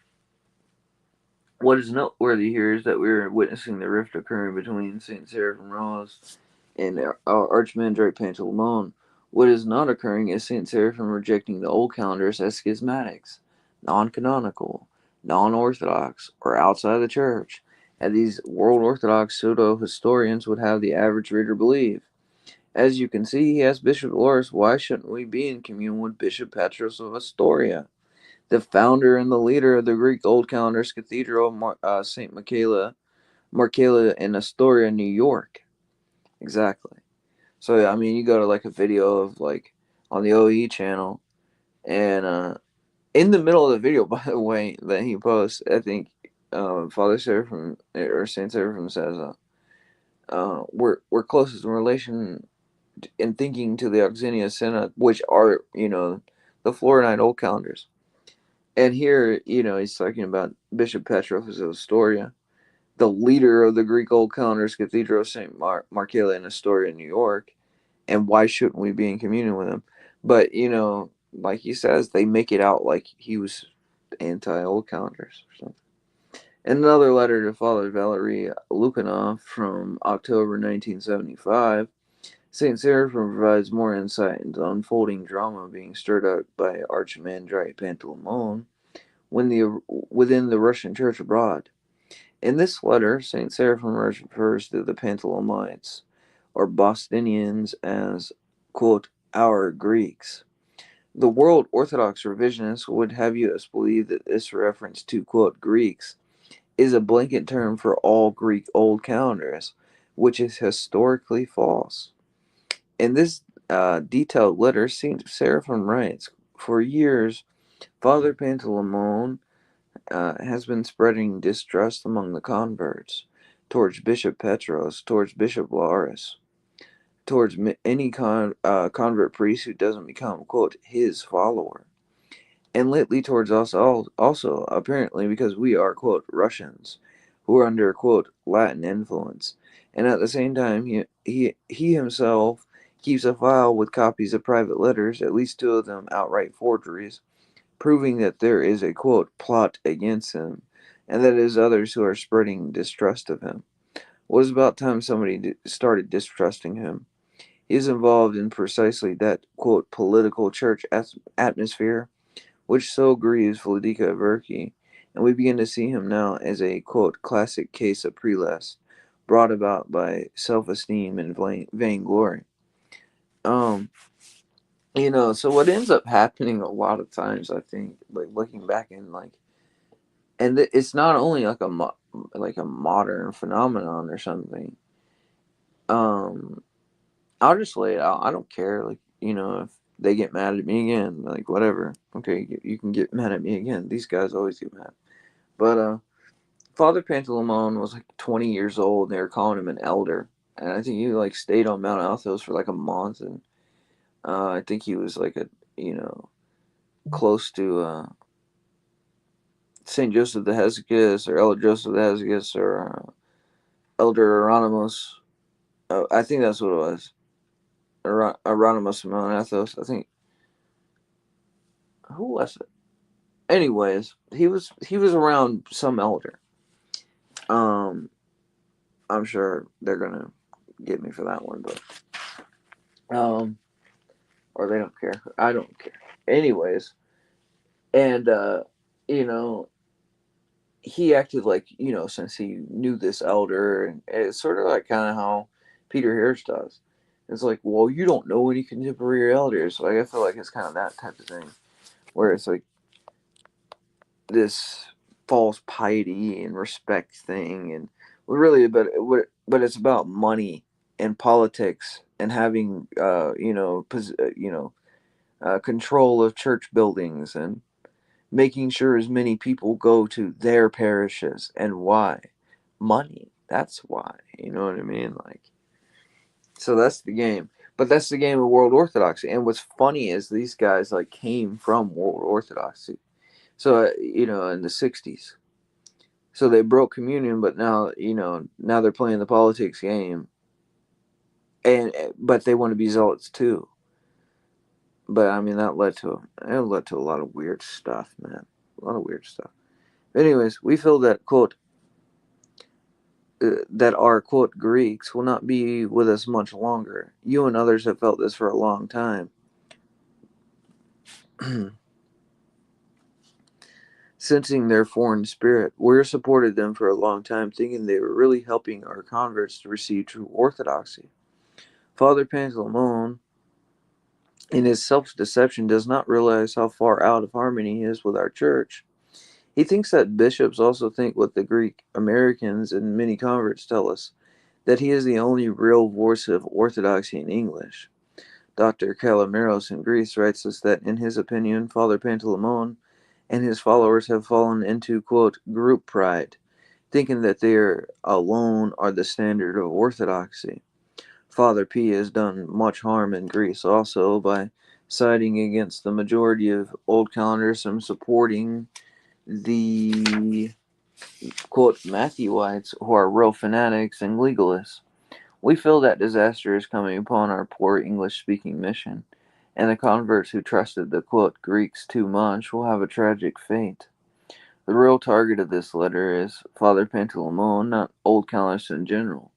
what is noteworthy here is that we're witnessing the rift occurring between Saint Seraphim Rose and Archimandrite Pantaleimon. What is not occurring is Saint Seraphim rejecting the old calendars as schismatics, non-canonical, non-orthodox, or outside the church, as these world orthodox pseudo-historians would have the average reader believe. As you can see, he asked Bishop Loris, why shouldn't we be in communion with Bishop Petros of Astoria, the founder and the leader of the Greek Old Calendarist Cathedral of St. Marcella in Astoria, New York? Exactly. So I mean, you go to like a video of like on the OE channel, and in the middle of the video, by the way, that he posts, I think Father Seraphim or Saint Seraphim says, we're closest in relation in thinking to the Auxilium Synod, which are the Florinite old calendars. And here, he's talking about Bishop Petros of Astoria, the leader of the Greek Old Calendars Cathedral of St. Markela in Astoria, New York. And why shouldn't we be in communion with him? But, like he says, they make it out like he was anti-old calendars or something. In another letter to Father Valery Lukanov from October 1975, St. Seraphim provides more insight into the unfolding drama being stirred up by Archimandrite Panteleimon within the Russian Church abroad. In this letter, St. Seraphim refers to the Panteleimites, or Bostonians, as, quote, our Greeks. The World Orthodox revisionists would have us believe that this reference to, quote, Greeks is a blanket term for all Greek Old Calendars, which is historically false. In this detailed letter, St. Seraphim writes, for years, Father Panteleimon has been spreading distrust among the converts towards Bishop Petros, towards Bishop Laurus, towards any convert priest who doesn't become, quote, his follower. And lately towards us also, apparently because we are, quote, Russians, who are under, quote, Latin influence. And at the same time, he himself keeps a file with copies of private letters, at least two of them outright forgeries, proving that there is a, quote, plot against him, and that it is others who are spreading distrust of him. Well, it was about time somebody started distrusting him. He is involved in precisely that, quote, political church atmosphere which so grieves Vladika Verki, and we begin to see him now as a, quote, classic case of prelest, brought about by self-esteem and vainglory. So what ends up happening a lot of times, I think, like looking back and and it's not only like a modern phenomenon or something. I'll just lay it out. I don't care, like, if they get mad at me again, like, whatever. Okay, you can get mad at me again. These guys always get mad. But Father Panteleimon was like 20 years old. And they were calling him an elder, and I think he like stayed on Mount Athos for like a month, and I think he was like close to Saint Joseph the Hesychist or Elder Joseph the Hesychist or Elder Hieronymus. I think that's what it was. Hieronymus of Mount Athos. I think. Who was it? Anyways, he was around some elder. Um, I'm sure they're gonna get me for that one, but or they don't care. I don't care. Anyways, and you know, he acted like since he knew this elder, and it's sort of like kind of how Peter Harris does. It's like, well, you don't know any contemporary elders. Like I feel like it's kind of that type of thing, where it's like this false piety and respect thing, and really, but it's about money and politics and having control of church buildings and making sure as many people go to their parishes. And why? Money. That's why. You know what I mean? Like, so that's the game. But that's the game of World Orthodoxy. And what's funny is these guys like came from World Orthodoxy. So in the '60s. So they broke communion, but now they're playing the politics game, and but they want to be zealots too. But I mean that led to a lot of weird stuff, man. A lot of weird stuff. Anyways, we feel that, quote, that our, quote, Greeks will not be with us much longer. You and others have felt this for a long time. Sensing their foreign spirit, we're supported them for a long time, thinking they were really helping our converts to receive true orthodoxy. Father Panteleimon, in his self-deception, does not realize how far out of harmony he is with our church. He thinks that bishops also think what the Greek Americans and many converts tell us, that he is the only real voice of Orthodoxy in English. Dr. Calendarist in Greece writes us that, in his opinion, Father Panteleimon and his followers have fallen into, quote, group pride, thinking that they alone are the standard of Orthodoxy. Father P has done much harm in Greece also by siding against the majority of old calendars and supporting the, quote, Matthewites, who are real fanatics and legalists. We feel that disaster is coming upon our poor English-speaking mission, and the converts who trusted the, quote, Greeks too much will have a tragic fate. The real target of this letter is Father Panteleimon, not old calendars in general.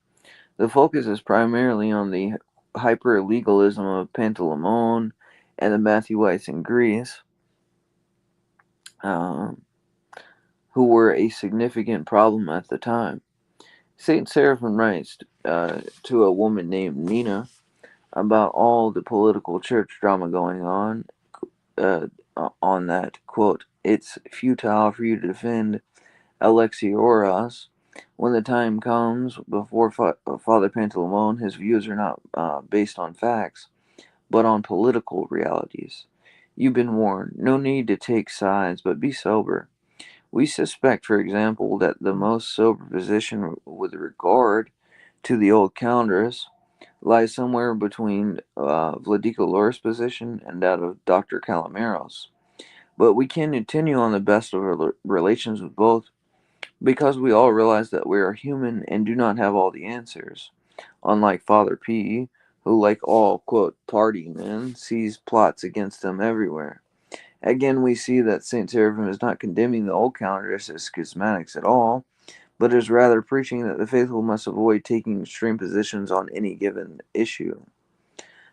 The focus is primarily on the hyper-legalism of Panteleimon and the Matthewites in Greece, um, who were a significant problem at the time. Saint Seraphim writes to a woman named Nina about all the political church drama going uh, on that, quote, it's futile for you to defend Alexioros. When the time comes before Father Panteleimon, his views are not based on facts, but on political realities. You've been warned. No need to take sides, but be sober. We suspect, for example, that the most sober position with regard to the old Calendarist lies somewhere between Vladika position and that of Dr. Calamaros. But we can continue on the best of relations with both because we all realize that we are human and do not have all the answers. Unlike Father P, who, like all, quote, party men, sees plots against them everywhere. Again, we see that St. Seraphim is not condemning the old calendarists as schismatics at all, but is rather preaching that the faithful must avoid taking extreme positions on any given issue.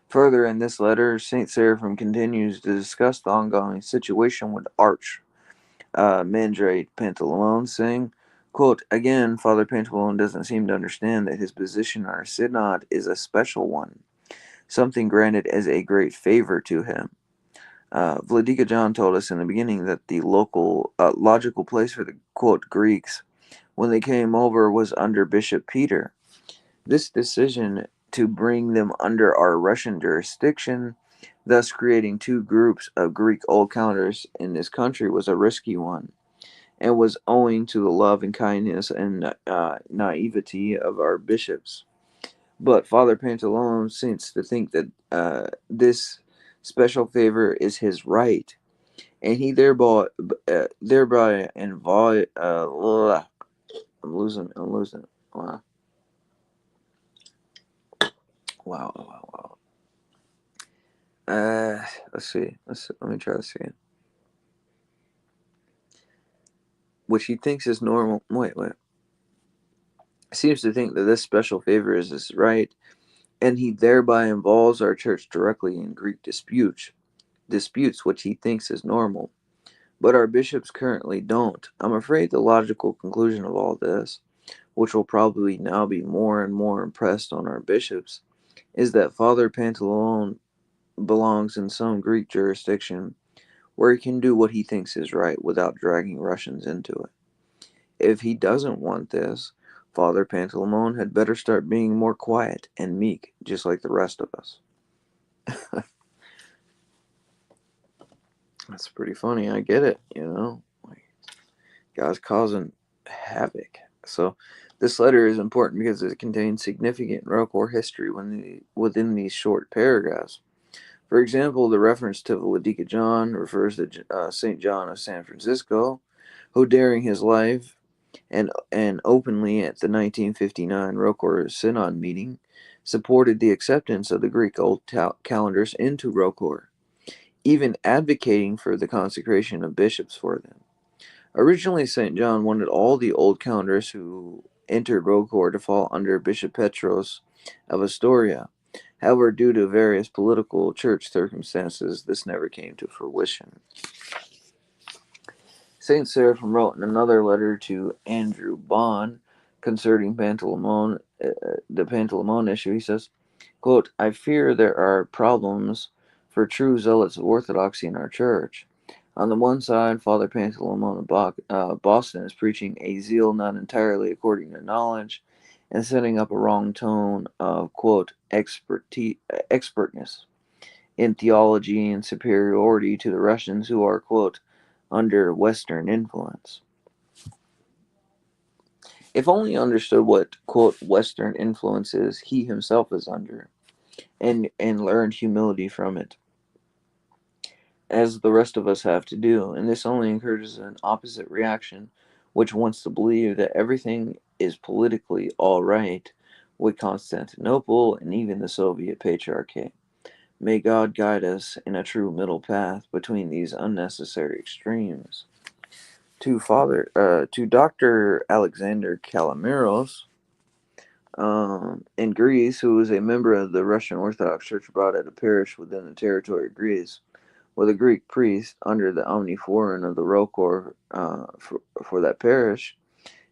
Further, in this letter, St. Seraphim continues to discuss the ongoing situation with Mandrate Panteleimon, saying, quote, again, Father Panteleimon doesn't seem to understand that his position in our synod is a special one, something granted as a great favor to him. Vladika John told us in the beginning that the logical place for the, quote, Greeks when they came over was under Bishop Peter. This decision to bring them under our Russian jurisdiction, thus creating two groups of Greek old counters in this country, was a risky one, and was owing to the love and kindness and naivety of our bishops. But Father Pantaleon seems to think that this special favor is his right, and he thereby invite. I'm losing. Wow. Wow. Let's see. Let me try this again. Which he thinks is normal. Wait. Seems to think that this special favor is his right, and he thereby involves our church directly in Greek disputes which he thinks is normal. But our bishops currently don't. I'm afraid the logical conclusion of all this, which will probably now be more and more impressed on our bishops, is that Father Pantaleon belongs in some Greek jurisdiction where he can do what he thinks is right without dragging Russians into it. If he doesn't want this, Father Pantaleimon had better start being more quiet and meek, just like the rest of us. That's pretty funny. I get it, Like, God's causing havoc. So, this letter is important because it contains significant Rokor history within these short paragraphs. For example, the reference to Vladika John refers to St. John of San Francisco, who during his life and openly at the 1959 Rokor Synod meeting supported the acceptance of the Greek Old Calendars into Rokor, even advocating for the consecration of bishops for them. Originally, St. John wanted all the old calendars who entered Rokor to fall under Bishop Petros of Astoria. However, due to various political church circumstances, this never came to fruition. St. Seraphim wrote in another letter to Andrew Bond concerning Panteleimon, the Panteleimon issue. He says, quote, I fear there are problems for true zealots of Orthodoxy in our church. On the one side, Father Panteleimon of Boston is preaching a zeal not entirely according to knowledge, and setting up a wrong tone of, quote, expertness in theology and superiority to the Russians who are, quote, under Western influence. If only understood what, quote, Western influence is he himself is under, and learned humility from it, as the rest of us have to do, and this only encourages an opposite reaction, which wants to believe that everything is politically all right with Constantinople and even the Soviet Patriarchate. May God guide us in a true middle path between these unnecessary extremes. To Dr. Alexander Kalamiros, in Greece, who was a member of the Russian Orthodox Church brought at a parish within the territory of Greece, with a Greek priest under the omniphoron of the Rokor for that parish.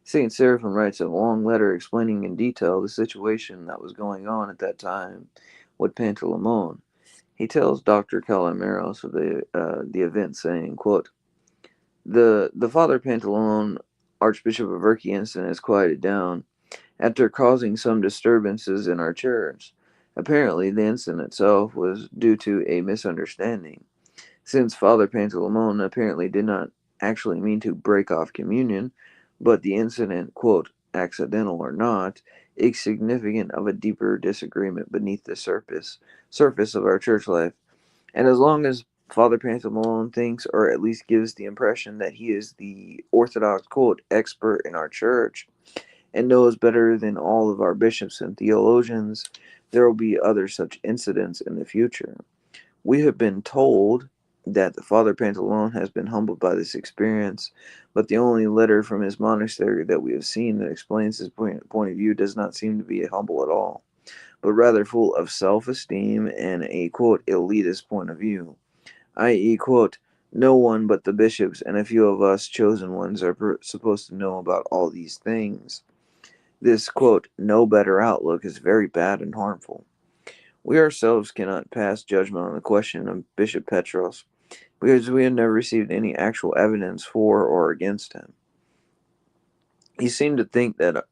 Saint Seraphim writes a long letter explaining in detail the situation that was going on at that time with Panteleimon. He tells Dr. Kalamiros of the event, saying, quote, the Father Pantaleon, Archbishop of Urki incident is quieted down after causing some disturbances in our church. Apparently, the incident itself was due to a misunderstanding, since Father Pantaleimon apparently did not actually mean to break off communion, but the incident, quote, accidental or not, is significant of a deeper disagreement beneath the surface of our church life. And as long as Father Pantaleimon thinks, or at least gives the impression, that he is the Orthodox, quote, expert in our church, and knows better than all of our bishops and theologians, there will be other such incidents in the future. We have been told that the Father Pantaleon has been humbled by this experience, but the only letter from his monastery that we have seen that explains his point of view does not seem to be humble at all, but rather full of self-esteem and a, quote, elitist point of view, i.e., quote, no one but the bishops and a few of us chosen ones are supposed to know about all these things. This, quote, no better outlook is very bad and harmful. We ourselves cannot pass judgment on the question of Bishop Petros, because we have never received any actual evidence for or against him. He seemed to think that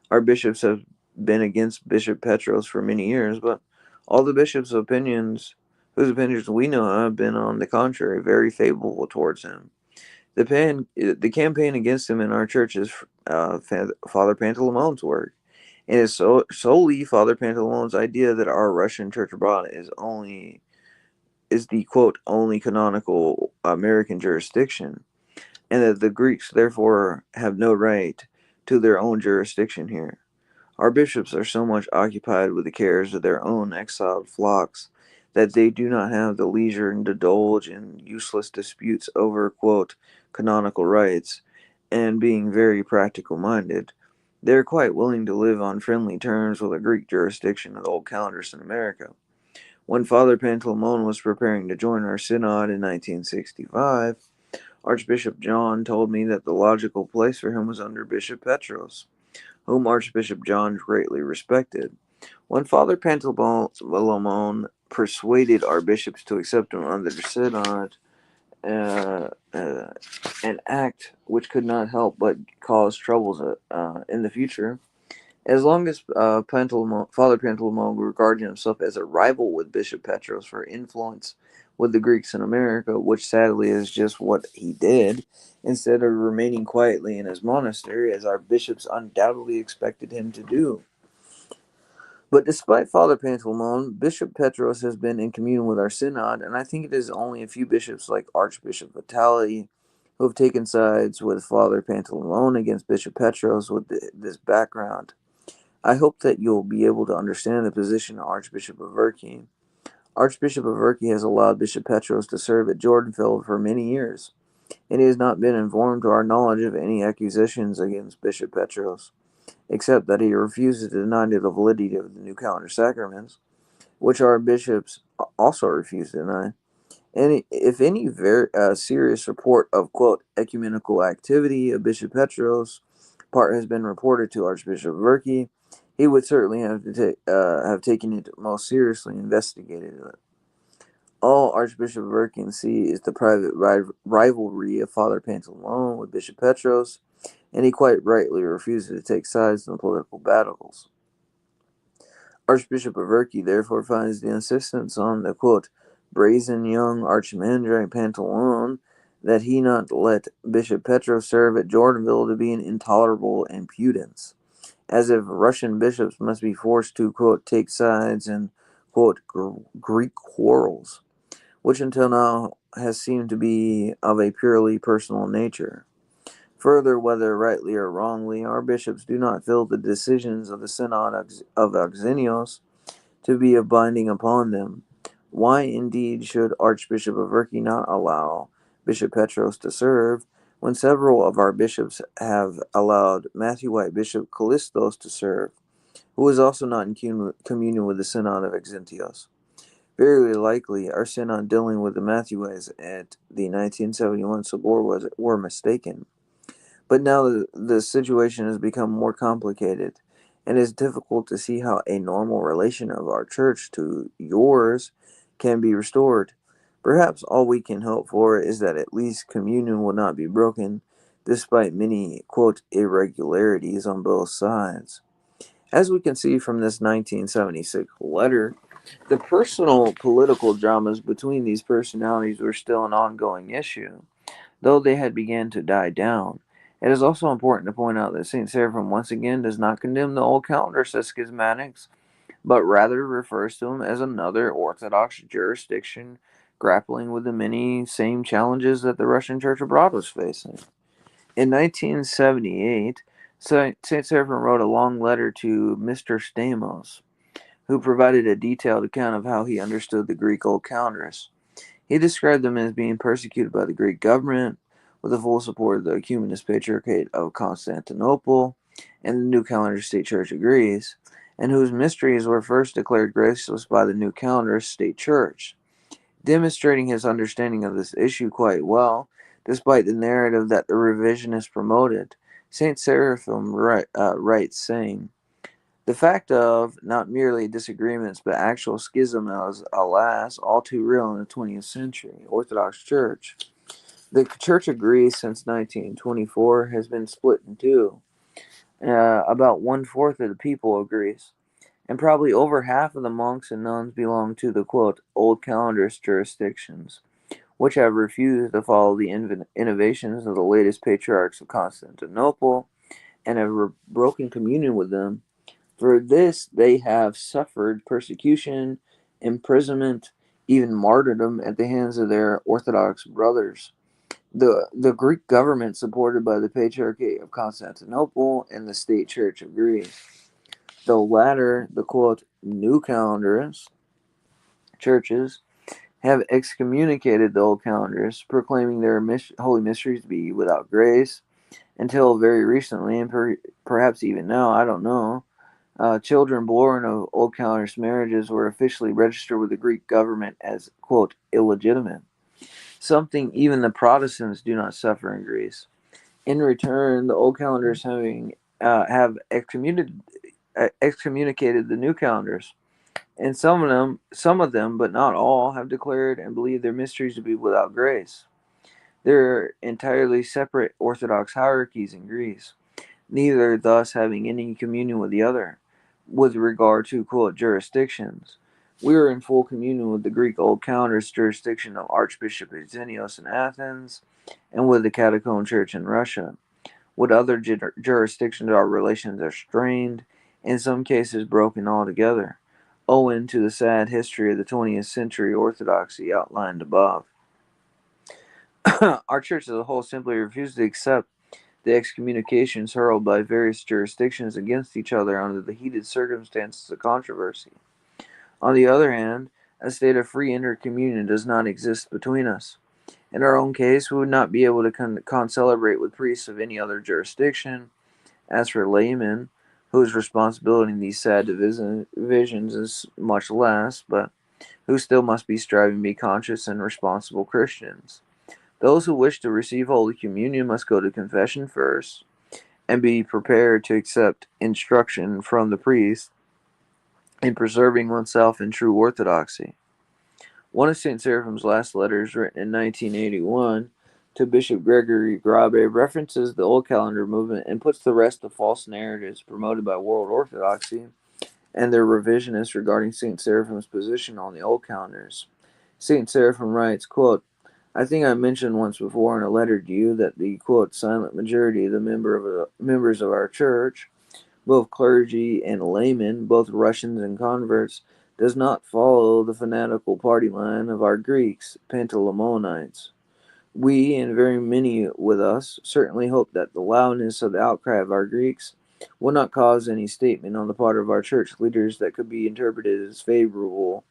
our bishops have been against Bishop Petros for many years, but all the bishops' whose opinions we know have been, on the contrary, very favorable towards him. The campaign against him in our church is Father Panteleimon's work. It is solely Father Pantaleon's idea that our Russian church abroad is the, quote, only canonical American jurisdiction, and that the Greeks therefore have no right to their own jurisdiction here. Our bishops are so much occupied with the cares of their own exiled flocks that they do not have the leisure to indulge in useless disputes over, quote, canonical rights, and being very practical minded, they are quite willing to live on friendly terms with a Greek jurisdiction of the old Calendarist in America. When Father Pantaleimon was preparing to join our synod in 1965, Archbishop John told me that the logical place for him was under Bishop Petros, whom Archbishop John greatly respected. When Father Pantaleimon persuaded our bishops to accept him under the synod, uh, uh, an act which could not help but cause troubles in the future, as long as Father Pantaleimon regarded himself as a rival with Bishop Petros for influence with the Greeks in America, which sadly is just what he did, instead of remaining quietly in his monastery, as our bishops undoubtedly expected him to do. But despite Father Pantaleimon, Bishop Petros has been in communion with our synod, and I think it is only a few bishops like Archbishop Vitali who have taken sides with Father Pantaleimon against Bishop Petros with this background. I hope that you'll be able to understand the position of Archbishop of Urki. Archbishop of Urki has allowed Bishop Petros to serve at Jordanfeld for many years, and he has not been informed to our knowledge of any accusations against Bishop Petros, except that he refuses to deny the validity of the new calendar sacraments, which our bishops also refuse to deny. And if any very serious report of, quote, ecumenical activity of Bishop Petros' part has been reported to Archbishop of Urki, he would certainly have taken it most seriously and investigated it. All Archbishop of Urki can see is the private rivalry of Father Pantaleimon with Bishop Petros, and he quite rightly refuses to take sides in the political battles. Archbishop Averki therefore finds the insistence on the, quote, brazen young archimandrite Pantalon that he not let Bishop Petros serve at Jordanville to be an intolerable impudence, as if Russian bishops must be forced to, quote, take sides in, quote, Greek quarrels, which until now has seemed to be of a purely personal nature. Further, whether rightly or wrongly, our bishops do not feel the decisions of the Synod of Auxenios to be of binding upon them. Why indeed should Archbishop Averki not allow Bishop Petros to serve, when several of our bishops have allowed Matthewite Bishop Callistos to serve, who is also not in communion with the Synod of Auxentios? Very likely, our synod dealing with the Matthewites at the 1971 Sobor were mistaken. But now the situation has become more complicated, and it is difficult to see how a normal relation of our church to yours can be restored. Perhaps all we can hope for is that at least communion will not be broken, despite many, quote, irregularities on both sides. As we can see from this 1976 letter, the personal political dramas between these personalities were still an ongoing issue, though they had begun to die down. It is also important to point out that St. Seraphim once again does not condemn the old calendars as schismatics, but rather refers to them as another Orthodox jurisdiction grappling with the many same challenges that the Russian Church abroad was facing. In 1978, St. Seraphim wrote a long letter to Mr. Stamos, who provided a detailed account of how he understood the Greek Old Calendarists. He described them as being persecuted by the Greek government, with the full support of the Ecumenist Patriarchate of Constantinople, and the New Calendar State Church of Greece, and whose mysteries were first declared graceless by the New Calendar State Church. Demonstrating his understanding of this issue quite well, despite the narrative that the revisionists promoted, St. Seraphim writes, saying, the fact of not merely disagreements but actual schism is, alas, all too real in the 20th century Orthodox Church. The Church of Greece since 1924 has been split in two. About one-fourth of the people of Greece, and probably over half of the monks and nuns belong to the, quote, old calendarist jurisdictions, which have refused to follow the innovations of the latest patriarchs of Constantinople and have broken communion with them. For this they have suffered persecution, imprisonment, even martyrdom at the hands of their Orthodox brothers. The Greek government, supported by the Patriarchate of Constantinople and the State Church of Greece, the latter, the, quote, new calendarist churches, have excommunicated the old calendarists, proclaiming their holy mysteries to be without grace, until very recently, and perhaps even now, I don't know, children born of old calendarist marriages were officially registered with the Greek government as, quote, illegitimate, something even the Protestants do not suffer in Greece. In return, the old calendars have excommunicated the new calendars, and some of them, but not all, have declared and believe their mysteries to be without grace. There are entirely separate Orthodox hierarchies in Greece, neither thus having any communion with the other. With regard to, quote, jurisdictions, we are in full communion with the Greek Old Calendar's jurisdiction of Archbishop Xenios in Athens, and with the Catacomb Church in Russia. With other jurisdictions, our relations are strained, in some cases broken altogether, owing to the sad history of the 20th century Orthodoxy outlined above. Our church as a whole simply refuses to accept the excommunications hurled by various jurisdictions against each other under the heated circumstances of controversy. On the other hand, a state of free intercommunion does not exist between us. In our own case, we would not be able to concelebrate with priests of any other jurisdiction. As for laymen, whose responsibility in these sad divisions is much less, but who still must be striving to be conscious and responsible Christians. Those who wish to receive Holy Communion must go to confession first, and be prepared to accept instruction from the priest in preserving oneself in true orthodoxy. One of St. Seraphim's last letters, written in 1981, to Bishop Gregory Grabe, references the Old Calendar movement and puts to rest the false narratives promoted by World Orthodoxy and their revisionists regarding St. Seraphim's position on the Old Calendars. St. Seraphim writes, quote, I think I mentioned once before in a letter to you that the, quote, silent majority of the members of our church, both clergy and laymen, both Russians and converts, does not follow the fanatical party line of our Greeks, Panteleimonites. We, and very many with us, certainly hope that the loudness of the outcry of our Greeks will not cause any statement on the part of our church leaders that could be interpreted as favorable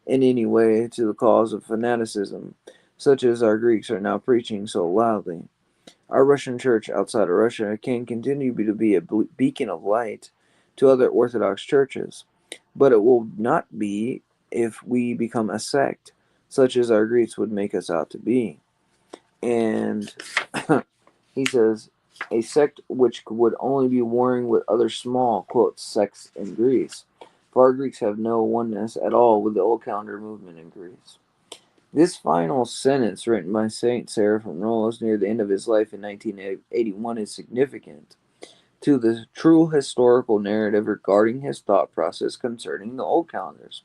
in any way to the cause of fanaticism, such as our Greeks are now preaching so loudly. Our Russian church outside of Russia can continue to be a beacon of light to other Orthodox churches, but it will not be if we become a sect, such as our Greeks would make us out to be. And he says, a sect which would only be warring with other small, quote, sects in Greece. For our Greeks have no oneness at all with the Old Calendar movement in Greece. This final sentence, written by Saint Seraphim Rose near the end of his life in 1981, is significant to the true historical narrative regarding his thought process concerning the Old Calendars.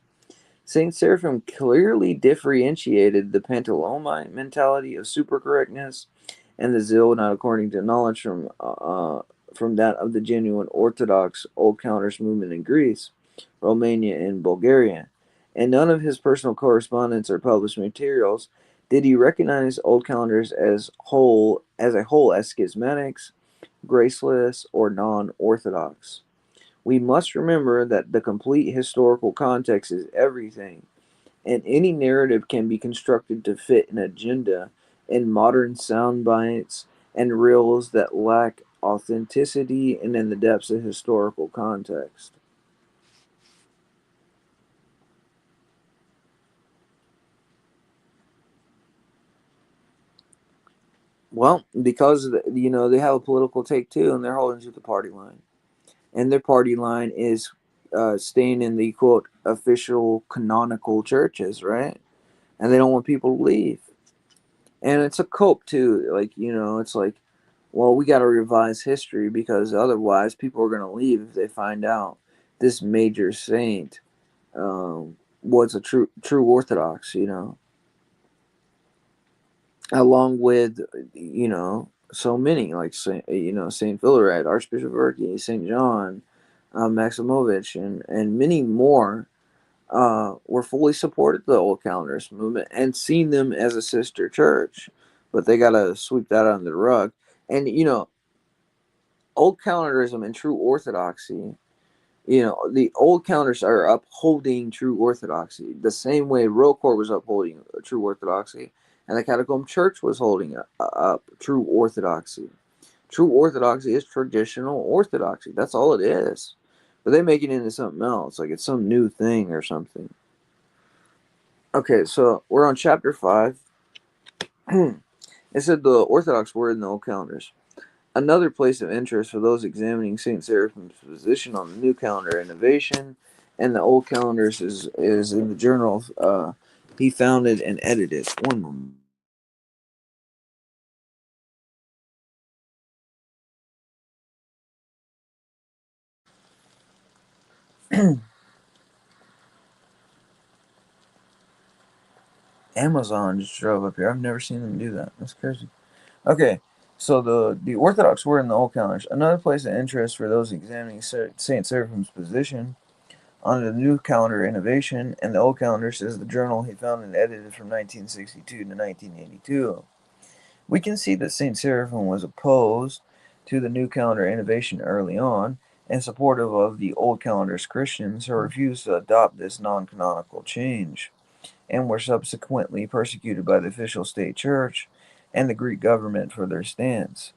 Saint Seraphim clearly differentiated the Pantaleimite mentality of supercorrectness and the zeal not according to knowledge from that of the genuine Orthodox Old Calendars movement in Greece, Romania, and Bulgaria. In none of his personal correspondence or published materials did he recognize Old Calendars as a whole as schismatics, graceless, or non-Orthodox. We must remember that the complete historical context is everything, and any narrative can be constructed to fit an agenda in modern sound bites and reels that lack authenticity and in the depths of historical context. Well, because they have a political take too, and they're holding to the party line, and their party line is staying in the quote official canonical churches, right? And they don't want people to leave. And it's a cope too. Like, it's like, well, we got to revise history because otherwise people are going to leave if they find out this major saint was a true Orthodox, along with so many like Saint Philaret, Archbishop Urki, Saint John, Maximovich, and many more were fully supported the Old Calendars movement and seen them as a sister church, but they got to sweep that under the rug. And Old Calendarism and true Orthodoxy, the Old Calendars are upholding true Orthodoxy the same way Roquefort was upholding true Orthodoxy, and the Catacomb Church was holding up true Orthodoxy. True Orthodoxy is traditional Orthodoxy. That's all it is. But they make it into something else, like it's some new thing or something. Okay, so we're on chapter 5. It said the Orthodox word in the Old Calendars. Another place of interest for those examining St. Seraphim's position on the New Calendar Innovation and the Old Calendars is in the journal he founded and edited. One moment. Amazon just drove up here. I've never seen them do that. That's crazy. Okay, so the Orthodox word in the Old Calendars. Another place of interest for those examining St. Seraphim's position on the New Calendar Innovation and the Old Calendars is the journal he founded and edited from 1962 to 1982. We can see that St. Seraphim was opposed to the New Calendar Innovation early on and supportive of the Old Calendar's Christians who refused to adopt this non canonical change and were subsequently persecuted by the official state church and the Greek government for their stance.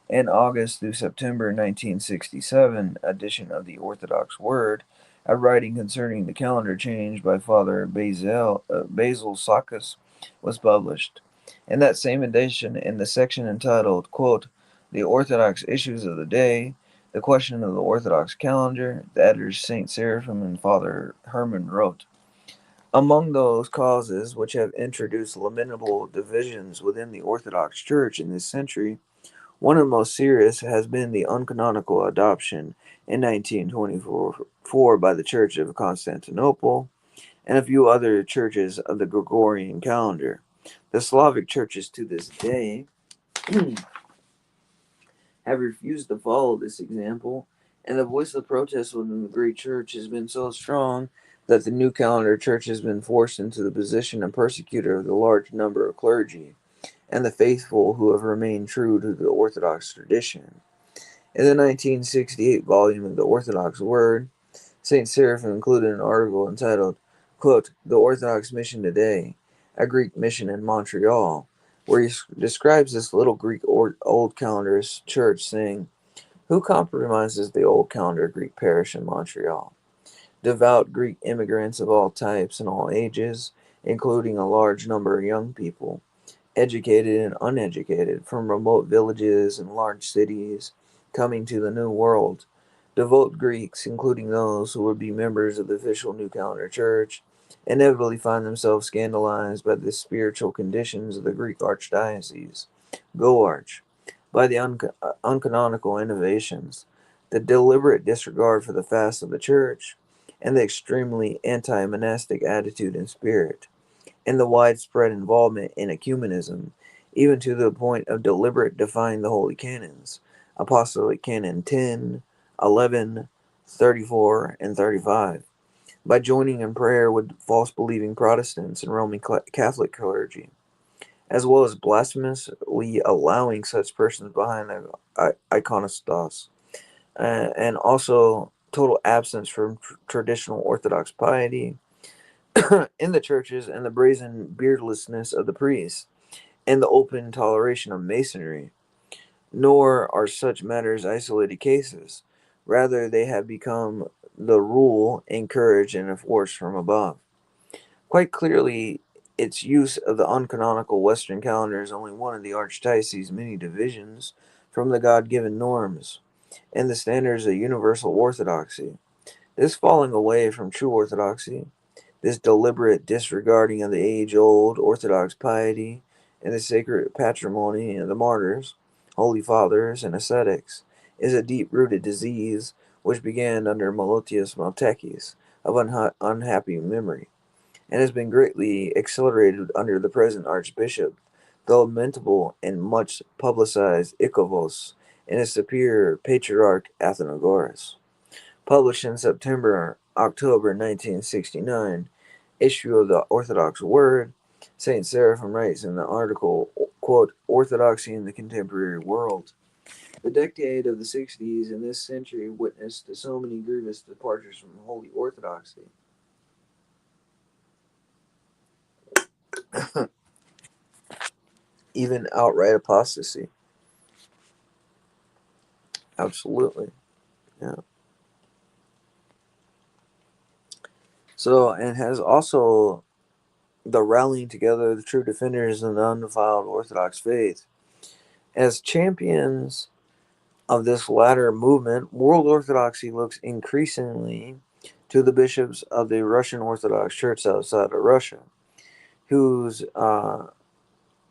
In August through September 1967 edition of the Orthodox Word, a writing concerning the calendar change by Father Basil Sakis was published. In that same edition, in the section entitled, quote, The Orthodox Issues of the Day, the question of the Orthodox calendar, the editors St. Seraphim and Father Herman wrote, Among those causes which have introduced lamentable divisions within the Orthodox Church in this century, one of the most serious has been the uncanonical adoption in 1924 by the Church of Constantinople and a few other churches of the Gregorian calendar. The Slavic churches to this day have refused to follow this example, and the voice of protest within the Greek Church has been so strong that the new calendar church has been forced into the position of persecutor of the large number of clergy and the faithful who have remained true to the Orthodox tradition. In the 1968 volume of the Orthodox Word, St. Seraphim included an article entitled, quote, The Orthodox Mission Today, a Greek mission in Montreal, where he describes this little Greek Old Calendarist church, saying, Who compromises the Old Calendar Greek parish in Montreal? Devout Greek immigrants of all types and all ages, including a large number of young people, educated and uneducated, from remote villages and large cities, coming to the New World. Devout Greeks, including those who would be members of the official New Calendar Church, inevitably find themselves scandalized by the spiritual conditions of the Greek Archdiocese, Go-Arch, by the uncanonical innovations, the deliberate disregard for the fasts of the Church, and the extremely anti-monastic attitude and spirit, and the widespread involvement in ecumenism, even to the point of deliberate defying the holy canons, Apostolic Canon 10, 11, 34, and 35, by joining in prayer with false believing Protestants and Roman Catholic clergy, as well as blasphemously allowing such persons behind the iconostas, and also total absence from traditional Orthodox piety in the churches, and the brazen beardlessness of the priests, and the open toleration of Masonry. Nor are such matters isolated cases. Rather, they have become the rule, encouraged, and enforced from above. Quite clearly, its use of the uncanonical Western calendar is only one of the Archdiocese's many divisions from the God given norms and the standards of universal orthodoxy. This falling away from true orthodoxy, this deliberate disregarding of the age old Orthodox piety and the sacred patrimony of the martyrs, holy fathers, and ascetics, is a deep rooted disease which began under Meletius Maltekis of unhappy memory, and has been greatly accelerated under the present Archbishop, the lamentable and much publicized Icovos, and his superior Patriarch Athenagoras. Published in October 1969, issue of the Orthodox Word, St. Seraphim writes in the article, quote, Orthodoxy in the Contemporary World. The decade of the 60s in this century witnessed so many grievous departures from Holy Orthodoxy, even outright apostasy. Absolutely. Yeah. So, and has also the rallying together of the true defenders of the undefiled Orthodox faith. As champions of this latter movement, world Orthodoxy looks increasingly to the bishops of the Russian Orthodox Church outside of Russia, whose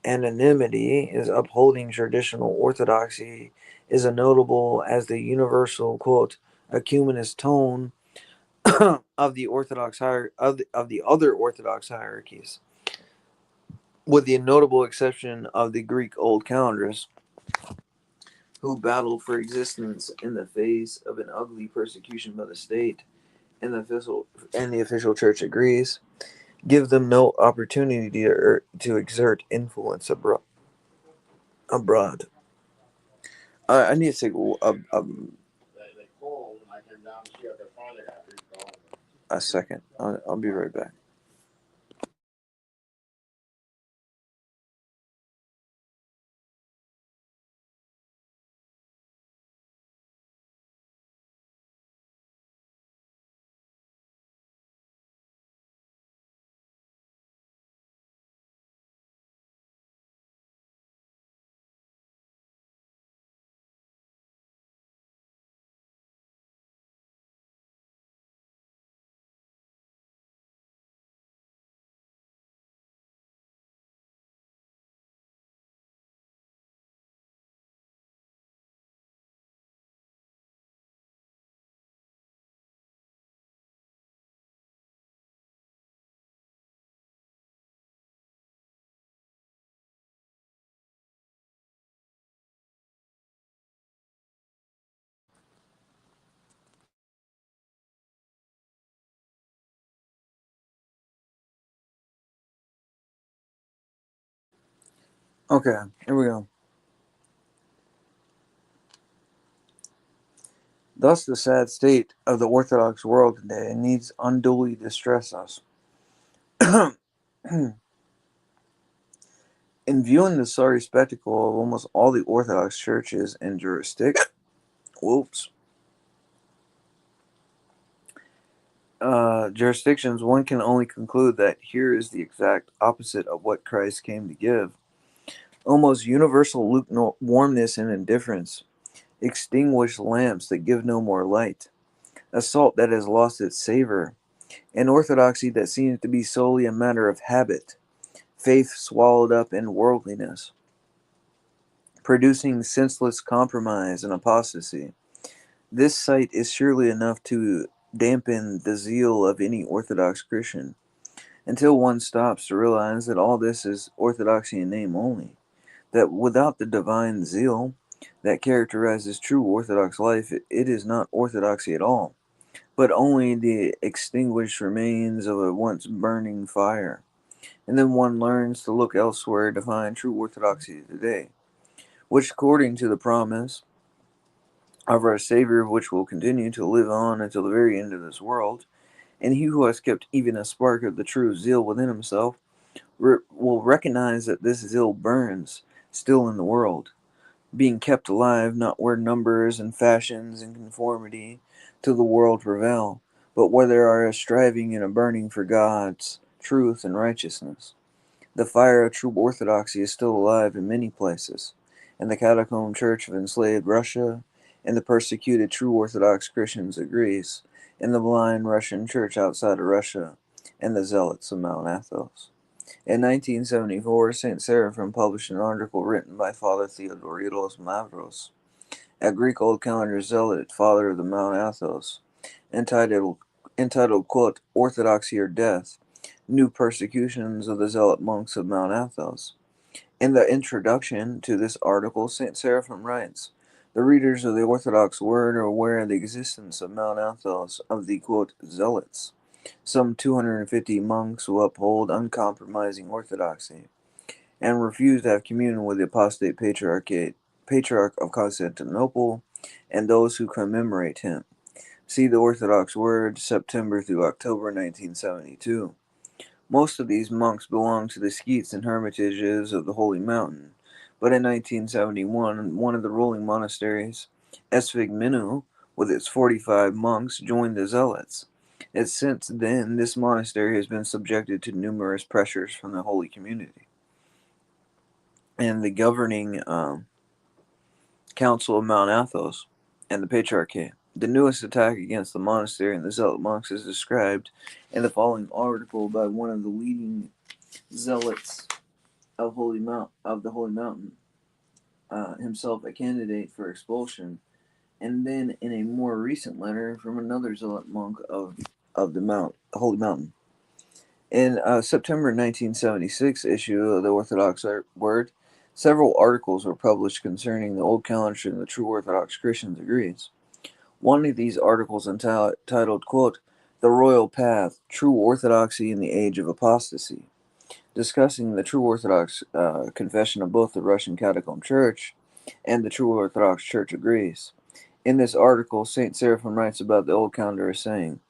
anonymity is upholding traditional orthodoxy is a notable as the universal quote ecumenist tone of the of the other Orthodox hierarchies, with the notable exception of the Greek Old Calendarists, who battled for existence in the face of an ugly persecution by the state and the official church of Greece, give them no opportunity to exert influence abroad. I need to take a second. I'll be right back. Okay, here we go. Thus, the sad state of the Orthodox world today needs unduly distress us. In viewing the sorry spectacle of almost all the Orthodox churches and jurisdictions, one can only conclude that here is the exact opposite of what Christ came to give. Almost universal lukewarmness and indifference, extinguished lamps that give no more light, a salt that has lost its savor, an orthodoxy that seems to be solely a matter of habit, faith swallowed up in worldliness, producing senseless compromise and apostasy. This sight is surely enough to dampen the zeal of any Orthodox Christian, until one stops to realize that all this is orthodoxy in name only, that without the divine zeal that characterizes true Orthodox life, it is not orthodoxy at all, but only the extinguished remains of a once burning fire. And then one learns to look elsewhere to find true Orthodoxy today, which, according to the promise of our Savior, which will continue to live on until the very end of this world, and he who has kept even a spark of the true zeal within himself will recognize that this zeal burns still in the world, being kept alive not where numbers and fashions and conformity to the world prevail, but where there are a striving and a burning for God's truth and righteousness. The fire of true orthodoxy is still alive in many places, in the Catacomb Church of enslaved Russia, in the persecuted true Orthodox Christians of Greece, in the blind Russian church outside of Russia, and the Zealots of Mount Athos. In 1974, St. Seraphim published an article written by Father Theodoros Mavros, a Greek Old Calendar zealot, father of the Mount Athos, entitled, quote, Orthodoxy or Death, New Persecutions of the Zealot Monks of Mount Athos. In the introduction to this article, St. Seraphim writes, the readers of the Orthodox Word are aware of the existence of Mount Athos of the, quote, Zealots, some 250 monks who uphold uncompromising orthodoxy and refuse to have communion with the apostate patriarch of Constantinople and those who commemorate him. See the Orthodox Word, September through October 1972. Most of these monks belonged to the skeets and hermitages of the Holy Mountain, but in 1971, one of the ruling monasteries, Esphigmenu, with its 45 monks, joined the Zealots. And since then, this monastery has been subjected to numerous pressures from the holy community and the governing Council of Mount Athos and the Patriarchate. The newest attack against the monastery and the Zealot monks is described in the following article by one of the leading zealots of the Holy Mountain, himself a candidate for expulsion, and then in a more recent letter from another zealot monk of the Holy Mountain. In September 1976 issue of the Orthodox Word, several articles were published concerning the Old Calendar and the true Orthodox Christians agrees. One of these articles entitled, quote, The Royal Path, True Orthodoxy in the Age of Apostasy, discussing the true Orthodox confession of both the Russian Catacomb Church and the true Orthodox Church of Greece. In this article, St. Seraphim writes about the Old Calendar as saying,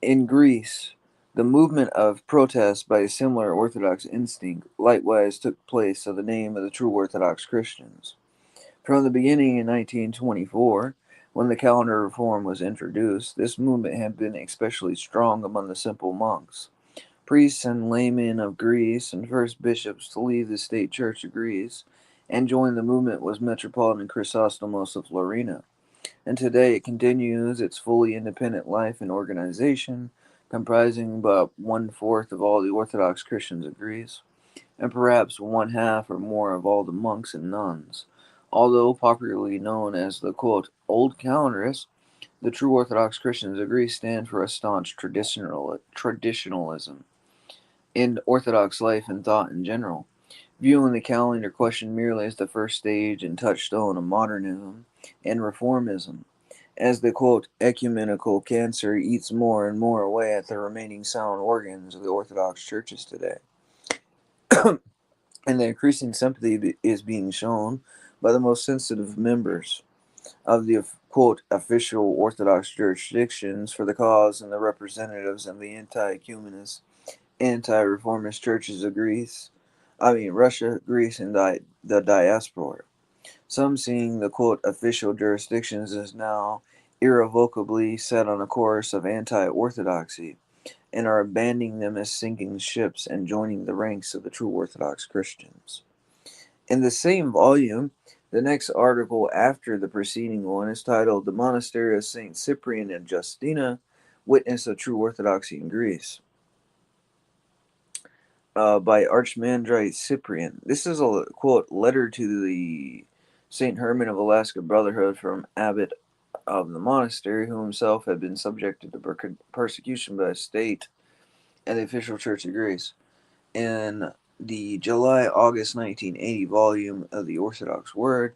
in Greece, the movement of protest by a similar Orthodox instinct likewise took place of the name of the true Orthodox Christians. From the beginning in 1924, when the calendar reform was introduced, this movement had been especially strong among the simple monks. Priests and laymen of Greece and first bishops to leave the state church of Greece and join the movement was Metropolitan Chrysostomos of Florina, and today it continues its fully independent life and organization, comprising about 1/4 of all the Orthodox Christians of Greece, and perhaps 1/2 or more of all the monks and nuns. Although popularly known as the quote, Old Calendarists, the true Orthodox Christians of Greece stand for a staunch traditionalism in Orthodox life and thought in general, viewing the calendar question merely as the first stage and touchstone of modernism and reformism, as the quote, ecumenical cancer eats more and more away at the remaining sound organs of the Orthodox churches today. and the increasing sympathy is being shown by the most sensitive members of the quote official Orthodox jurisdictions for the cause and the representatives of the anti-ecumenist, anti-reformist churches of Russia, Greece, and the diaspora. Some seeing the quote official jurisdictions as now irrevocably set on a course of anti-orthodoxy and are abandoning them as sinking ships and joining the ranks of the true Orthodox Christians. In the same volume, the next article after the preceding one is titled The Monastery of St. Cyprian and Justina, Witness of True Orthodoxy in Greece, by Archimandrite Cyprian. This is a quote letter to the St. Herman of Alaska Brotherhood from abbot of the monastery, who himself had been subjected to persecution by the state and the official Church of Greece. In the July-August 1980 volume of the Orthodox Word,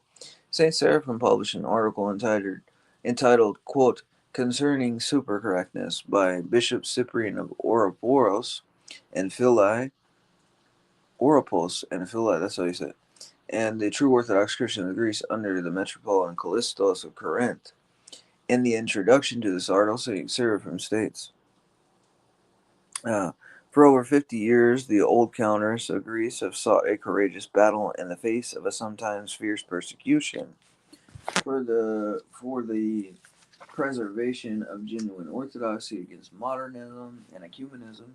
St. Seraphim published an article entitled quote, Concerning Supercorrectness by Bishop Cyprian of and Philae, that's how you say it, and the true Orthodox Christians of Greece under the Metropolitan Callistos of Corinth. In the introduction to this article, St. Seraphim states, for over 50 years, the old Calendarists of Greece have sought a courageous battle in the face of a sometimes fierce persecution for the preservation of genuine orthodoxy against modernism and ecumenism.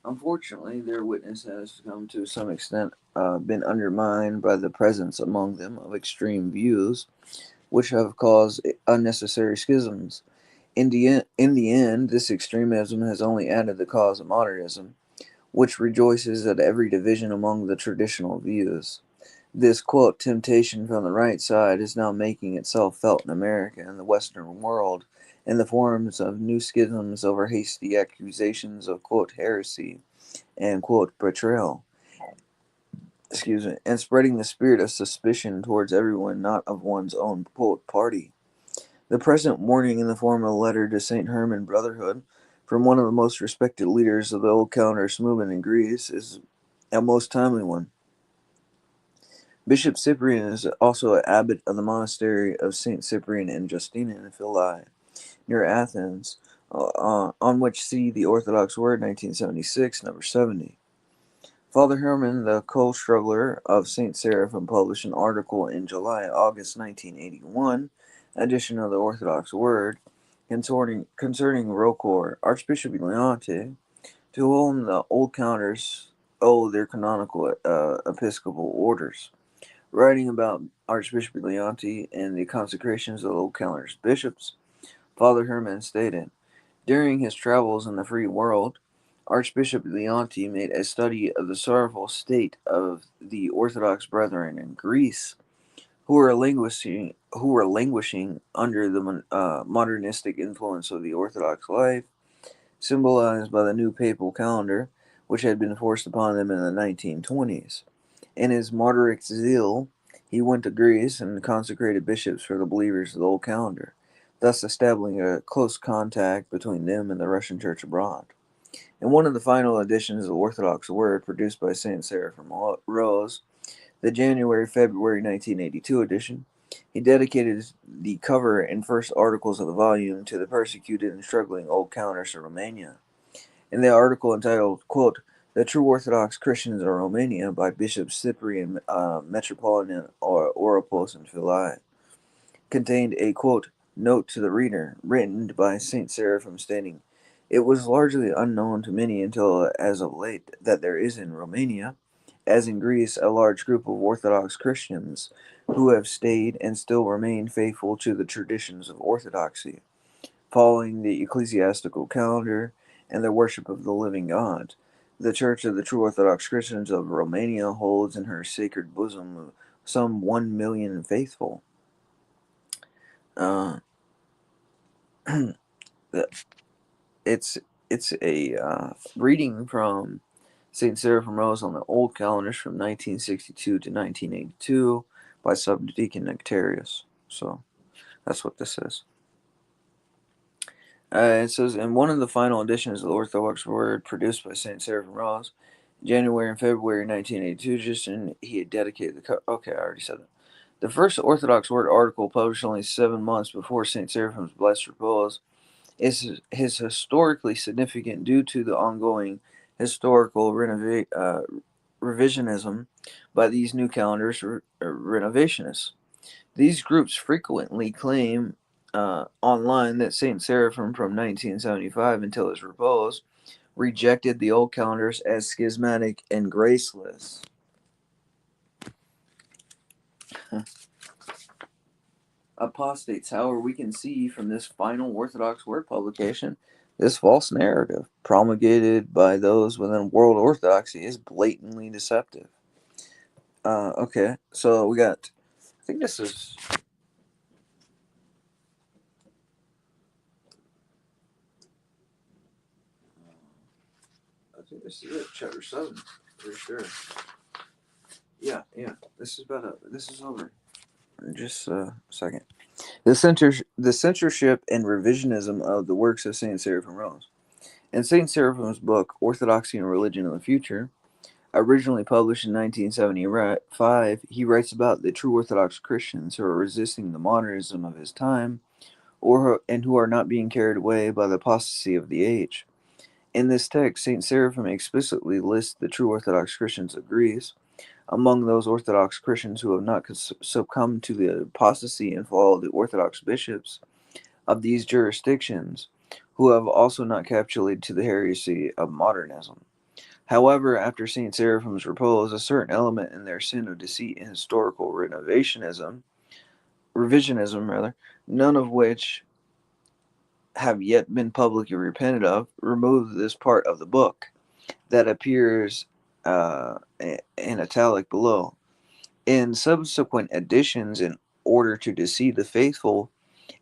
Unfortunately, their witness has come to some extent been undermined by the presence among them of extreme views, which have caused unnecessary schisms. In the end, this extremism has only added the cause of modernism, which rejoices at every division among the traditional views. This quote, temptation from the right side is now making itself felt in America and the Western world in the forms of new schisms over hasty accusations of quote, heresy and quote, betrayal. And spreading the spirit of suspicion towards everyone not of one's own quote, party. The present warning in the form of a letter to St. Herman Brotherhood from one of the most respected leaders of the old Calendarist movement in Greece is a most timely one. Bishop Cyprian is also an abbot of the monastery of St. Cyprian and Justina in Philae, near Athens, on which see the Orthodox Word 1976, number 70. Father Herman, the co-struggler of St. Seraphim, published an article in July-August 1981 edition of the Orthodox Word concerning Rocor, Archbishop Leonte, to whom the old counters owe their canonical episcopal orders. Writing about Archbishop Leonte and the consecrations of the old Calendarist bishops, Father Herman stated, during his travels in the free world, Archbishop Leonte made a study of the sorrowful state of the Orthodox brethren in Greece, who were languishing under the modernistic influence of the Orthodox life, symbolized by the new papal calendar, which had been forced upon them in the 1920s. In his martyric zeal, he went to Greece and consecrated bishops for the believers of the old calendar, thus establishing a close contact between them and the Russian Church abroad. In one of the final editions of the Orthodox Word produced by St. Seraphim Rose, the January-February 1982 edition, he dedicated the cover and first articles of the volume to the persecuted and struggling old countess of Romania. In the article entitled, quote, The True Orthodox Christians of Romania by Bishop Cyprian Metropolitan Oropos and Philae, contained a, quote, note to the reader, written by St. Seraphim stating, it was largely unknown to many until as of late that there is in Romania, as in Greece, a large group of Orthodox Christians who have stayed and still remain faithful to the traditions of Orthodoxy, following the ecclesiastical calendar and the worship of the living God. The Church of the True Orthodox Christians of Romania holds in her sacred bosom some 1 million faithful. Uh, it's a reading from St. Seraphim Rose on the Old Calendars from 1962 to 1982 by Subdeacon Nectarius. So that's what this is. It says, in one of the final editions of the Orthodox Word produced by St. Seraphim Rose, January and February 1982, and he had dedicated okay, I already said that. The first Orthodox Word article, published only 7 months before St. Seraphim's blessed repose, is historically significant due to the ongoing historical revisionism by these new calendars renovationists. These groups frequently claim online that St. Seraphim from 1975 until his repose rejected the old calendars as schismatic and graceless. Apostates, however, we can see from this final Orthodox Word publication, this false narrative promulgated by those within world Orthodoxy is blatantly deceptive. Okay, so we got, I think this is, it, chapter 7, for sure. Yeah, this is over. Just a second. The censorship and revisionism of the works of Saint Seraphim Rose. In Saint Seraphim's book, Orthodoxy and Religion of the Future, originally published in 1975, he writes about the true Orthodox Christians who are resisting the modernism of his time, and who are not being carried away by the apostasy of the age. In this text, Saint Seraphim explicitly lists the true Orthodox Christians of Greece. Among those Orthodox Christians who have not succumbed to the apostasy and followed the Orthodox bishops of these jurisdictions, who have also not capitulated to the heresy of modernism. However, after St. Seraphim's repose, a certain element in their sin of deceit and historical revisionism, none of which have yet been publicly repented of, removed this part of the book that appears in italic below. In subsequent editions, in order to deceive the faithful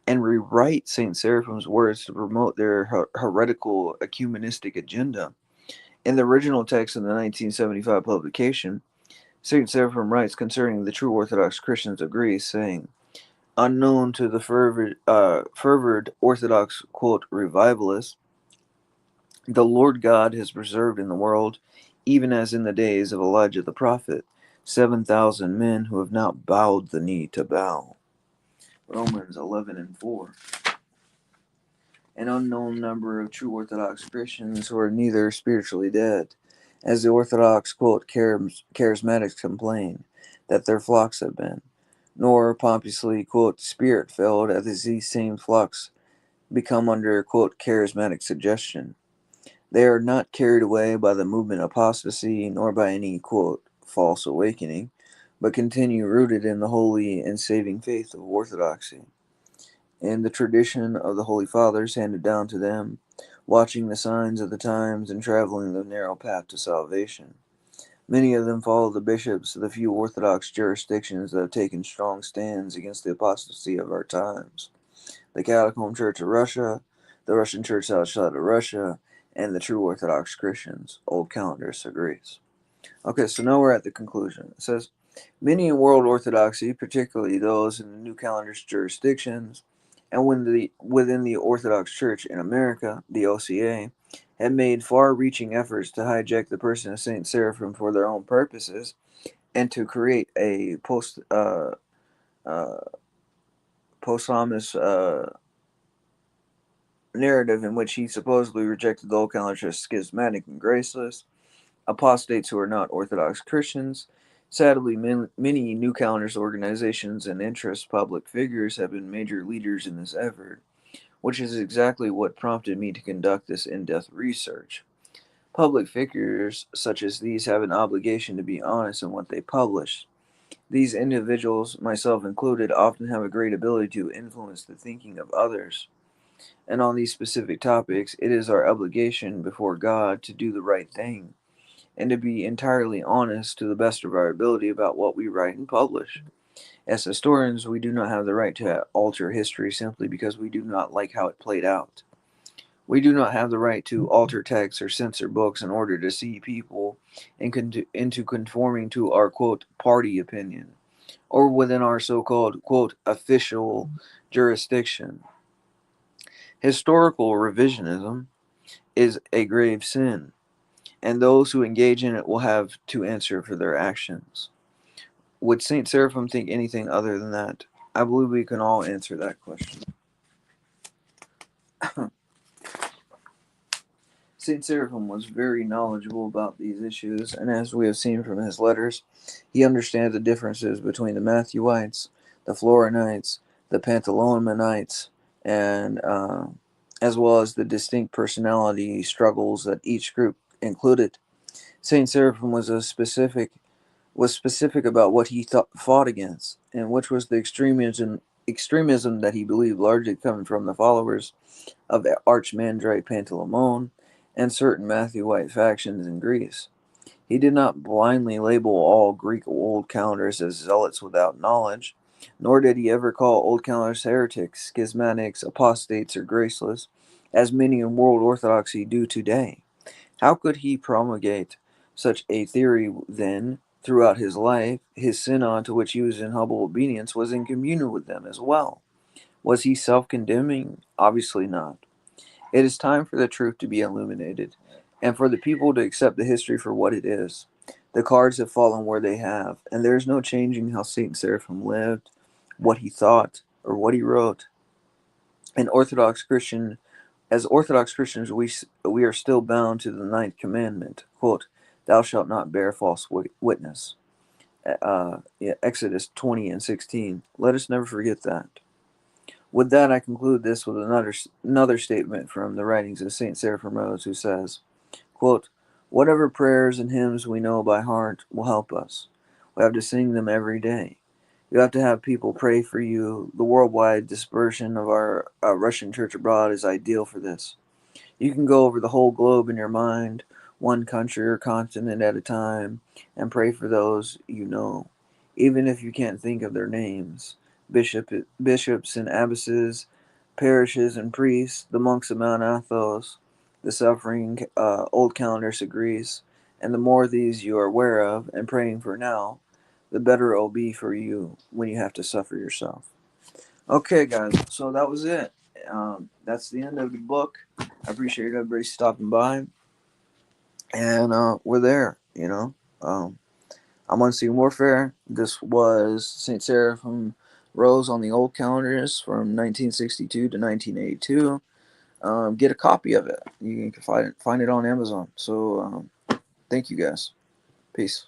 and rewrite St. Seraphim's words to promote their heretical ecumenistic agenda, in the original text in the 1975 publication, St. Seraphim writes concerning the true Orthodox Christians of Greece, saying, unknown to the fervid Orthodox, quote, revivalists, the Lord God has preserved in the world, even as in the days of Elijah the prophet, 7,000 men who have not bowed the knee to bow. Romans 11 and 4. An unknown number of true Orthodox Christians who are neither spiritually dead, as the Orthodox, quote, charismatics complain that their flocks have been, nor pompously, quote, spirit-filled as these same flocks become under, quote, charismatic suggestion. They are not carried away by the movement of apostasy, nor by any, quote, false awakening, but continue rooted in the holy and saving faith of Orthodoxy, and the tradition of the Holy Fathers handed down to them, watching the signs of the times and traveling the narrow path to salvation. Many of them follow the bishops of the few Orthodox jurisdictions that have taken strong stands against the apostasy of our times: the Catacomb Church of Russia, the Russian Church outside of Russia, and the true Orthodox Christians. Old Calendarist agrees. Okay, so now we're at the conclusion. It says, many in world Orthodoxy, particularly those in the New Calendarist jurisdictions, and within the Orthodox Church in America, the OCA, have made far-reaching efforts to hijack the person of Saint Seraphim for their own purposes, and to create a posthumous narrative in which he supposedly rejected the old calendar as schismatic and graceless, apostates who are not Orthodox Christians. Sadly, many New Calendars organizations and interest public figures have been major leaders in this effort, which is exactly what prompted me to conduct this in-depth research. Public figures such as these have an obligation to be honest in what they publish. These individuals, myself included, often have a great ability to influence the thinking of others. And on these specific topics, it is our obligation before God to do the right thing and to be entirely honest to the best of our ability about what we write and publish. As historians, we do not have the right to alter history simply because we do not like how it played out. We do not have the right to alter texts or censor books in order to see people into conforming to our, quote, party opinion, or within our so-called, quote, official jurisdiction. Historical revisionism is a grave sin, and those who engage in it will have to answer for their actions. Would Saint Seraphim think anything other than that? I believe we can all answer that question. Saint Seraphim was very knowledgeable about these issues, and as we have seen from his letters, he understood the differences between the Matthewites, the Florinites, the Pantaleimonites, and as well as the distinct personality struggles that each group included. Saint Seraphim was specific about what he fought against, and which was the extremism that he believed largely coming from the followers of Archimandrite Pantaleimon and certain Matthewite factions in Greece. He did not blindly label all Greek old calendars as zealots without knowledge, nor did he ever call old calendars heretics, schismatics, apostates, or graceless, as many in world Orthodoxy do today. How could he promulgate such a theory then? Throughout his life, his synod, to which he was in humble obedience, was in communion with them as well. Was he self condemning? Obviously not. It is time for the truth to be illuminated, and for the people to accept the history for what it is. The cards have fallen where they have, and there is no changing how Saint Seraphim lived, what he thought, or what he wrote. An Orthodox Christian, as Orthodox Christians, we are still bound to the ninth commandment. Quote, "Thou shalt not bear false witness." Exodus 20 and 16. Let us never forget that. With that, I conclude this with another statement from the writings of Saint Seraphim Rose, who says, quote, "Whatever prayers and hymns we know by heart will help us. We have to sing them every day. You have to have people pray for you. The worldwide dispersion of our Russian church abroad is ideal for this. You can go over the whole globe in your mind, one country or continent at a time, and pray for those you know, even if you can't think of their names. Bishops and abbesses, parishes and priests, the monks of Mount Athos, the suffering old Calendarist of Greece, and the more of these you are aware of and praying for now, the better it will be for you when you have to suffer yourself." Okay, guys, so that was it. That's the end of the book. I appreciate everybody stopping by, and we're there. I'm Unseen Warfare. This was Saint Seraphim Rose on the Old Calendars from 1962 to 1982. Get a copy of it. You can find it on Amazon. So thank you guys. Peace.